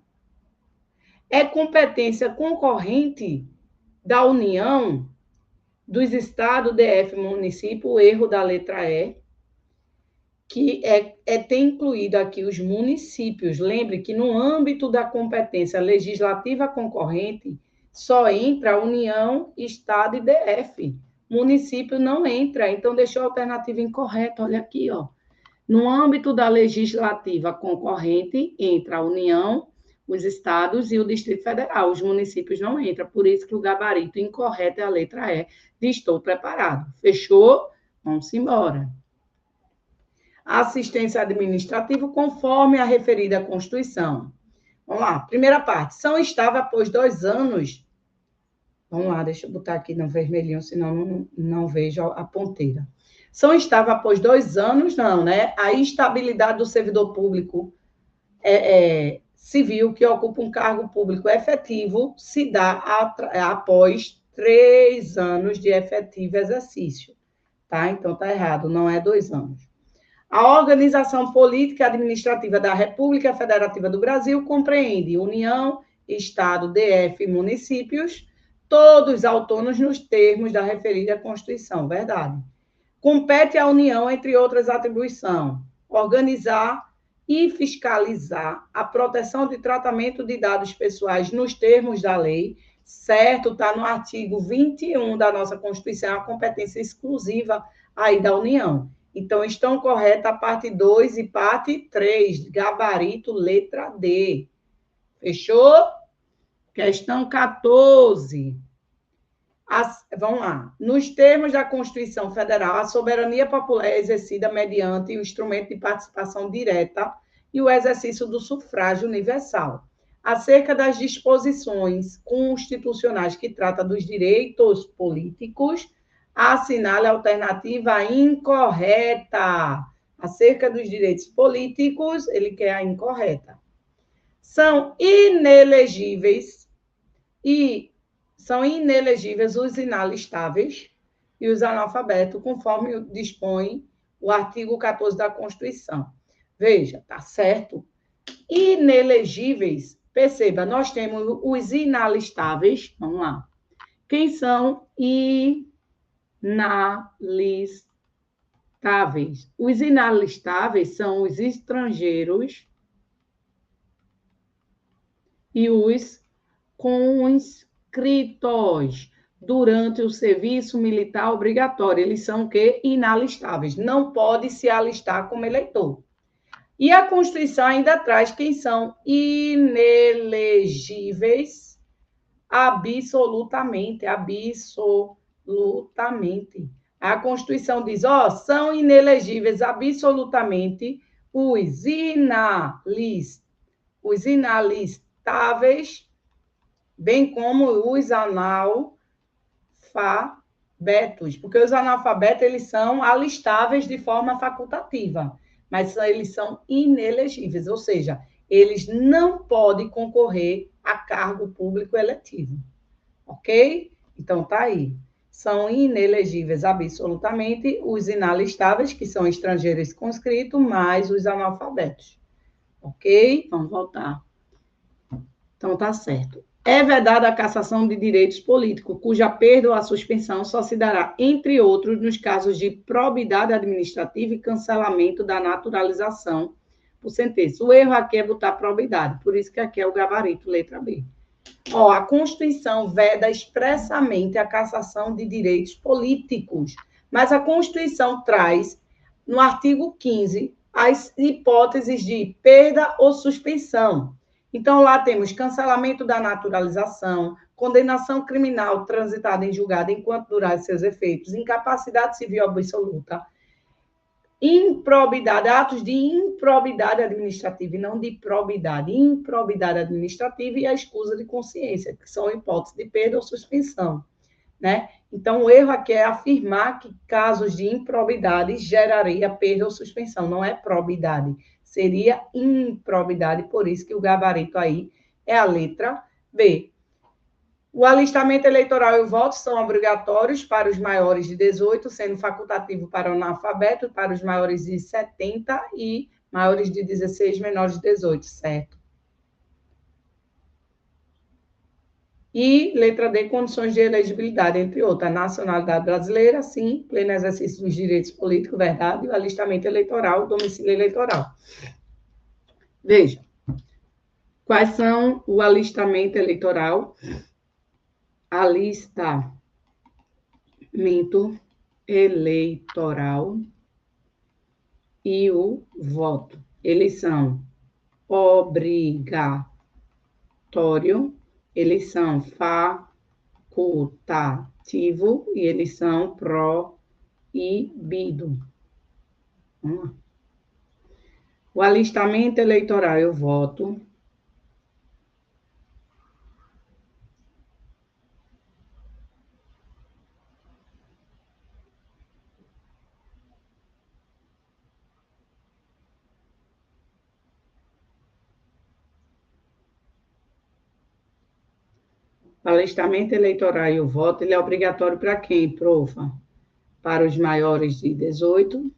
é competência concorrente da União, dos Estados, DF, município, o erro da letra E, que tem incluído aqui os municípios. Lembre que no âmbito da competência legislativa concorrente, Só entra União, Estado e DF. Município não entra, então deixou a alternativa incorreta. Olha aqui, ó. No âmbito da legislativa concorrente, entra a União, os estados e o Distrito Federal. Os municípios não entram, por isso que o gabarito incorreto é a letra E de estou preparado. Fechou? Vamos embora. Assistência administrativa conforme a referida Constituição. Vamos lá, primeira parte. São estável após 2 anos. Vamos lá, deixa eu botar aqui no vermelhinho, senão não vejo a ponteira. São estável após 2 anos, não, né? A estabilidade do servidor público civil que ocupa um cargo público efetivo se dá após 3 anos de efetivo exercício, tá? Então, tá errado, não é 2 anos. A organização política e administrativa da República Federativa do Brasil compreende União, Estado, DF e municípios, todos autônomos nos termos da referida Constituição, verdade. Compete à União, entre outras atribuições, organizar e fiscalizar a proteção de tratamento de dados pessoais nos termos da lei, certo? Está no artigo 21 da nossa Constituição, a competência exclusiva aí da União. Então, estão corretas a parte 2 e parte 3, gabarito, letra D. Fechou? Questão 14. Vamos lá. Nos termos da Constituição Federal, a soberania popular é exercida mediante o instrumento de participação direta e o exercício do sufrágio universal. Acerca das disposições constitucionais que tratam dos direitos políticos, assinale a alternativa incorreta. Acerca dos direitos políticos, ele quer a incorreta. São inelegíveis os inalistáveis e os analfabetos, conforme dispõe o artigo 14 da Constituição. Veja, tá certo? Inelegíveis, perceba, nós temos os inalistáveis, vamos lá. Quem são inalistáveis? Os inalistáveis são os estrangeiros e os conscritos durante o serviço militar obrigatório. Eles são o quê? Inalistáveis. Não pode se alistar como eleitor. E a Constituição ainda traz quem são inelegíveis absolutamente. A Constituição diz, são inelegíveis absolutamente os inalistáveis, bem como os analfabetos, porque os analfabetos eles são alistáveis de forma facultativa, mas eles são inelegíveis, ou seja, eles não podem concorrer a cargo público eletivo, ok? Então, tá aí. São inelegíveis absolutamente os inalistáveis, que são estrangeiros conscritos, mais os analfabetos, ok? Vamos voltar. Então, tá certo. É vedada a cassação de direitos políticos, cuja perda ou a suspensão só se dará, entre outros, nos casos de probidade administrativa e cancelamento da naturalização por sentença. O erro aqui é botar probidade, por isso que aqui é o gabarito, letra B. A Constituição veda expressamente a cassação de direitos políticos, mas a Constituição traz, no artigo 15, as hipóteses de perda ou suspensão. Então, lá temos cancelamento da naturalização, condenação criminal transitada em julgado enquanto durar seus efeitos, incapacidade civil absoluta, improbidade, atos de improbidade administrativa e não de probidade, improbidade administrativa e a escusa de consciência, que são hipóteses de perda ou suspensão, né? Então, o erro aqui é afirmar que casos de improbidade geraria perda ou suspensão, não é probidade, seria improbidade, por isso que o gabarito aí é a letra B. O alistamento eleitoral e o voto são obrigatórios para os maiores de 18, sendo facultativo para o analfabeto, para os maiores de 70 e maiores de 16, menores de 18, certo? E, letra D, condições de elegibilidade, entre outras, a nacionalidade brasileira, sim, pleno exercício dos direitos políticos, verdade, e o alistamento eleitoral, o domicílio eleitoral. Veja, quais são o alistamento eleitoral alistamento eleitoral e o voto. Eles são obrigatórios, eles são facultativo e eles são proibido. Vamos lá. O alistamento eleitoral e o voto. O alistamento eleitoral e o voto, ele é obrigatório para quem, profa? Para os maiores de 18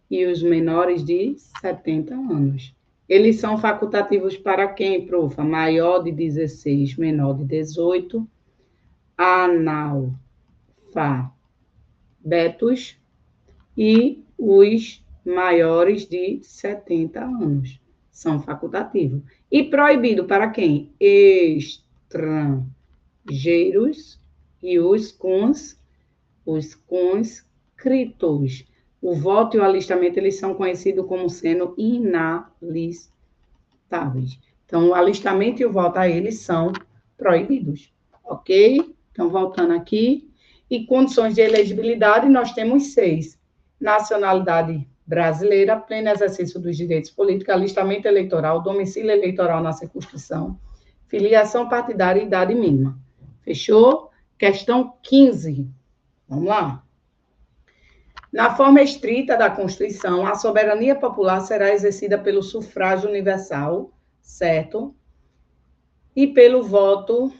e os menores de 70 anos. Eles são facultativos para quem, profa? Maior de 16, menor de 18, analfabetos e os maiores de 70 anos. São facultativos. E proibido para quem? Estrangeiros e os conscritos. O voto e o alistamento, eles são conhecidos como sendo inalistáveis. Então, o alistamento e o voto a eles são proibidos, ok? Então, voltando aqui. E condições de elegibilidade, nós temos 6. Nacionalidade brasileira, pleno exercício dos direitos políticos, alistamento eleitoral, domicílio eleitoral na circunscrição, filiação partidária e idade mínima. Fechou? Questão 15. Vamos lá. Na forma estrita da Constituição, a soberania popular será exercida pelo sufrágio universal, certo? E pelo voto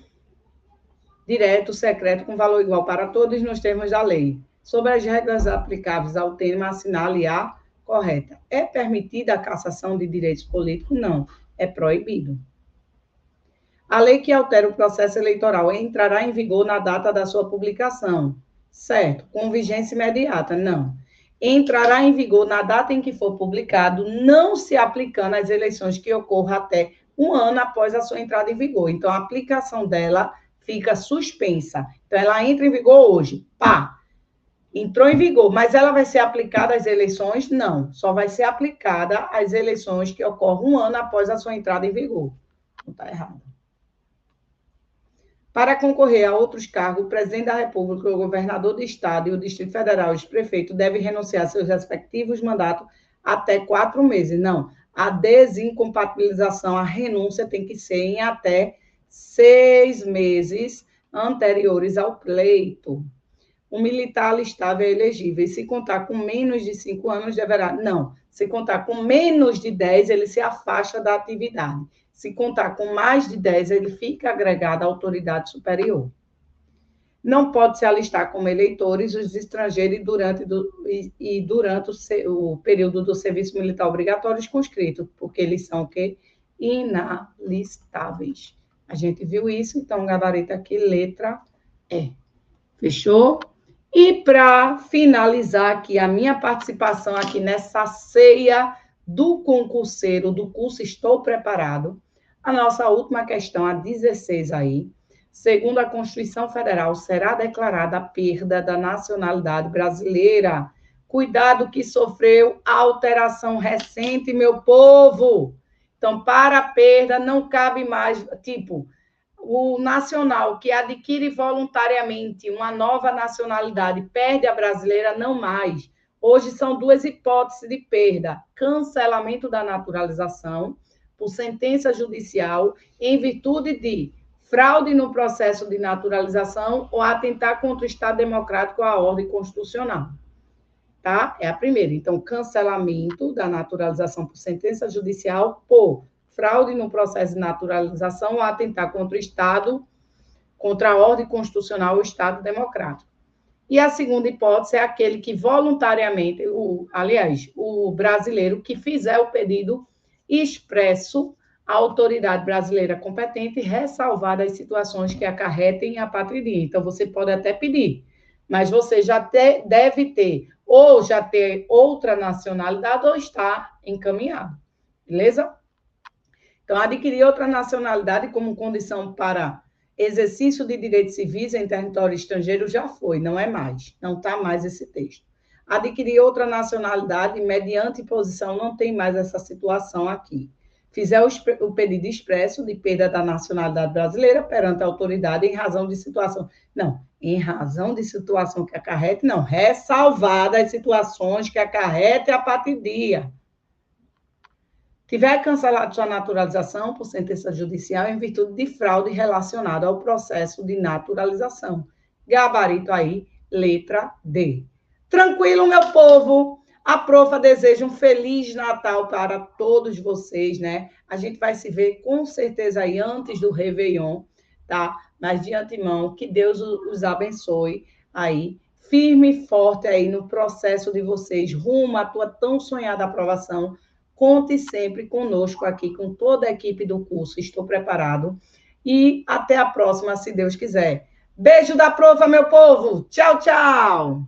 direto, secreto, com valor igual para todos nos termos da lei. Sobre as regras aplicáveis ao tema, assinale a correta. É permitida a cassação de direitos políticos? Não, é proibido. A lei que altera o processo eleitoral entrará em vigor na data da sua publicação, certo? Com vigência imediata? Não. Entrará em vigor na data em que for publicado, não se aplicando às eleições que ocorram até um ano após a sua entrada em vigor. Então, a aplicação dela fica suspensa. Então, ela entra em vigor hoje. Pá! Entrou em vigor, mas ela vai ser aplicada às eleições? Não. Só vai ser aplicada às eleições que ocorrem um ano após a sua entrada em vigor. Não está errado. Para concorrer a outros cargos, o presidente da República, o governador do Estado e o Distrito Federal e os prefeitos devem renunciar a seus respectivos mandatos até 4 meses. Não, a desincompatibilização, a renúncia tem que ser em até 6 meses anteriores ao pleito. O militar alistável é elegível. E se contar com menos de 5 anos, deverá... Não, se contar com menos de 10, ele se afasta da atividade. Se contar com mais de 10, ele fica agregado à autoridade superior. Não pode se alistar como eleitores os estrangeiros durante o período do serviço militar obrigatório conscrito, porque eles são o quê? Inalistáveis. A gente viu isso, então, gabarito aqui, letra E. Fechou? E para finalizar aqui a minha participação aqui nessa ceia do concurseiro do curso Estou Preparado, a nossa última questão, a 16 aí, segundo a Constituição Federal, será declarada a perda da nacionalidade brasileira. Cuidado que sofreu alteração recente, meu povo. Então, para a perda, não cabe mais, tipo, o nacional que adquire voluntariamente uma nova nacionalidade perde a brasileira, não mais. Hoje são 2 hipóteses de perda: cancelamento da naturalização por sentença judicial em virtude de fraude no processo de naturalização ou atentar contra o Estado democrático ou a ordem constitucional. Tá? É a primeira. Então, cancelamento da naturalização por sentença judicial por fraude no processo de naturalização ou atentar contra o Estado, contra a ordem constitucional ou Estado democrático. E a segunda hipótese é aquele que voluntariamente, o brasileiro que fizer o pedido expresso à autoridade brasileira competente, ressalvadas as situações que acarretem a patria. Então, você pode até pedir, mas você já deve ter, ou já ter outra nacionalidade, ou está encaminhado. Beleza? Então, adquirir outra nacionalidade como condição para exercício de direitos civis em território estrangeiro já foi, não é mais, não está mais esse texto. Adquirir outra nacionalidade mediante imposição, não tem mais essa situação aqui. Fizer o pedido expresso de perda da nacionalidade brasileira perante a autoridade em razão de situação. Não, em razão de situação que acarrete, não, ressalvadas as situações que acarrete a apatria. Tiver cancelado sua naturalização por sentença judicial em virtude de fraude relacionada ao processo de naturalização. Gabarito aí, letra D. Tranquilo, meu povo? A Profa deseja um Feliz Natal para todos vocês, né? A gente vai se ver com certeza aí antes do Réveillon, tá? Mas de antemão, que Deus os abençoe aí, firme e forte aí no processo de vocês, rumo à tua tão sonhada aprovação. Conte sempre conosco aqui, com toda a equipe do curso. Estou preparado. E até a próxima, se Deus quiser. Beijo da Profa, meu povo. Tchau, tchau.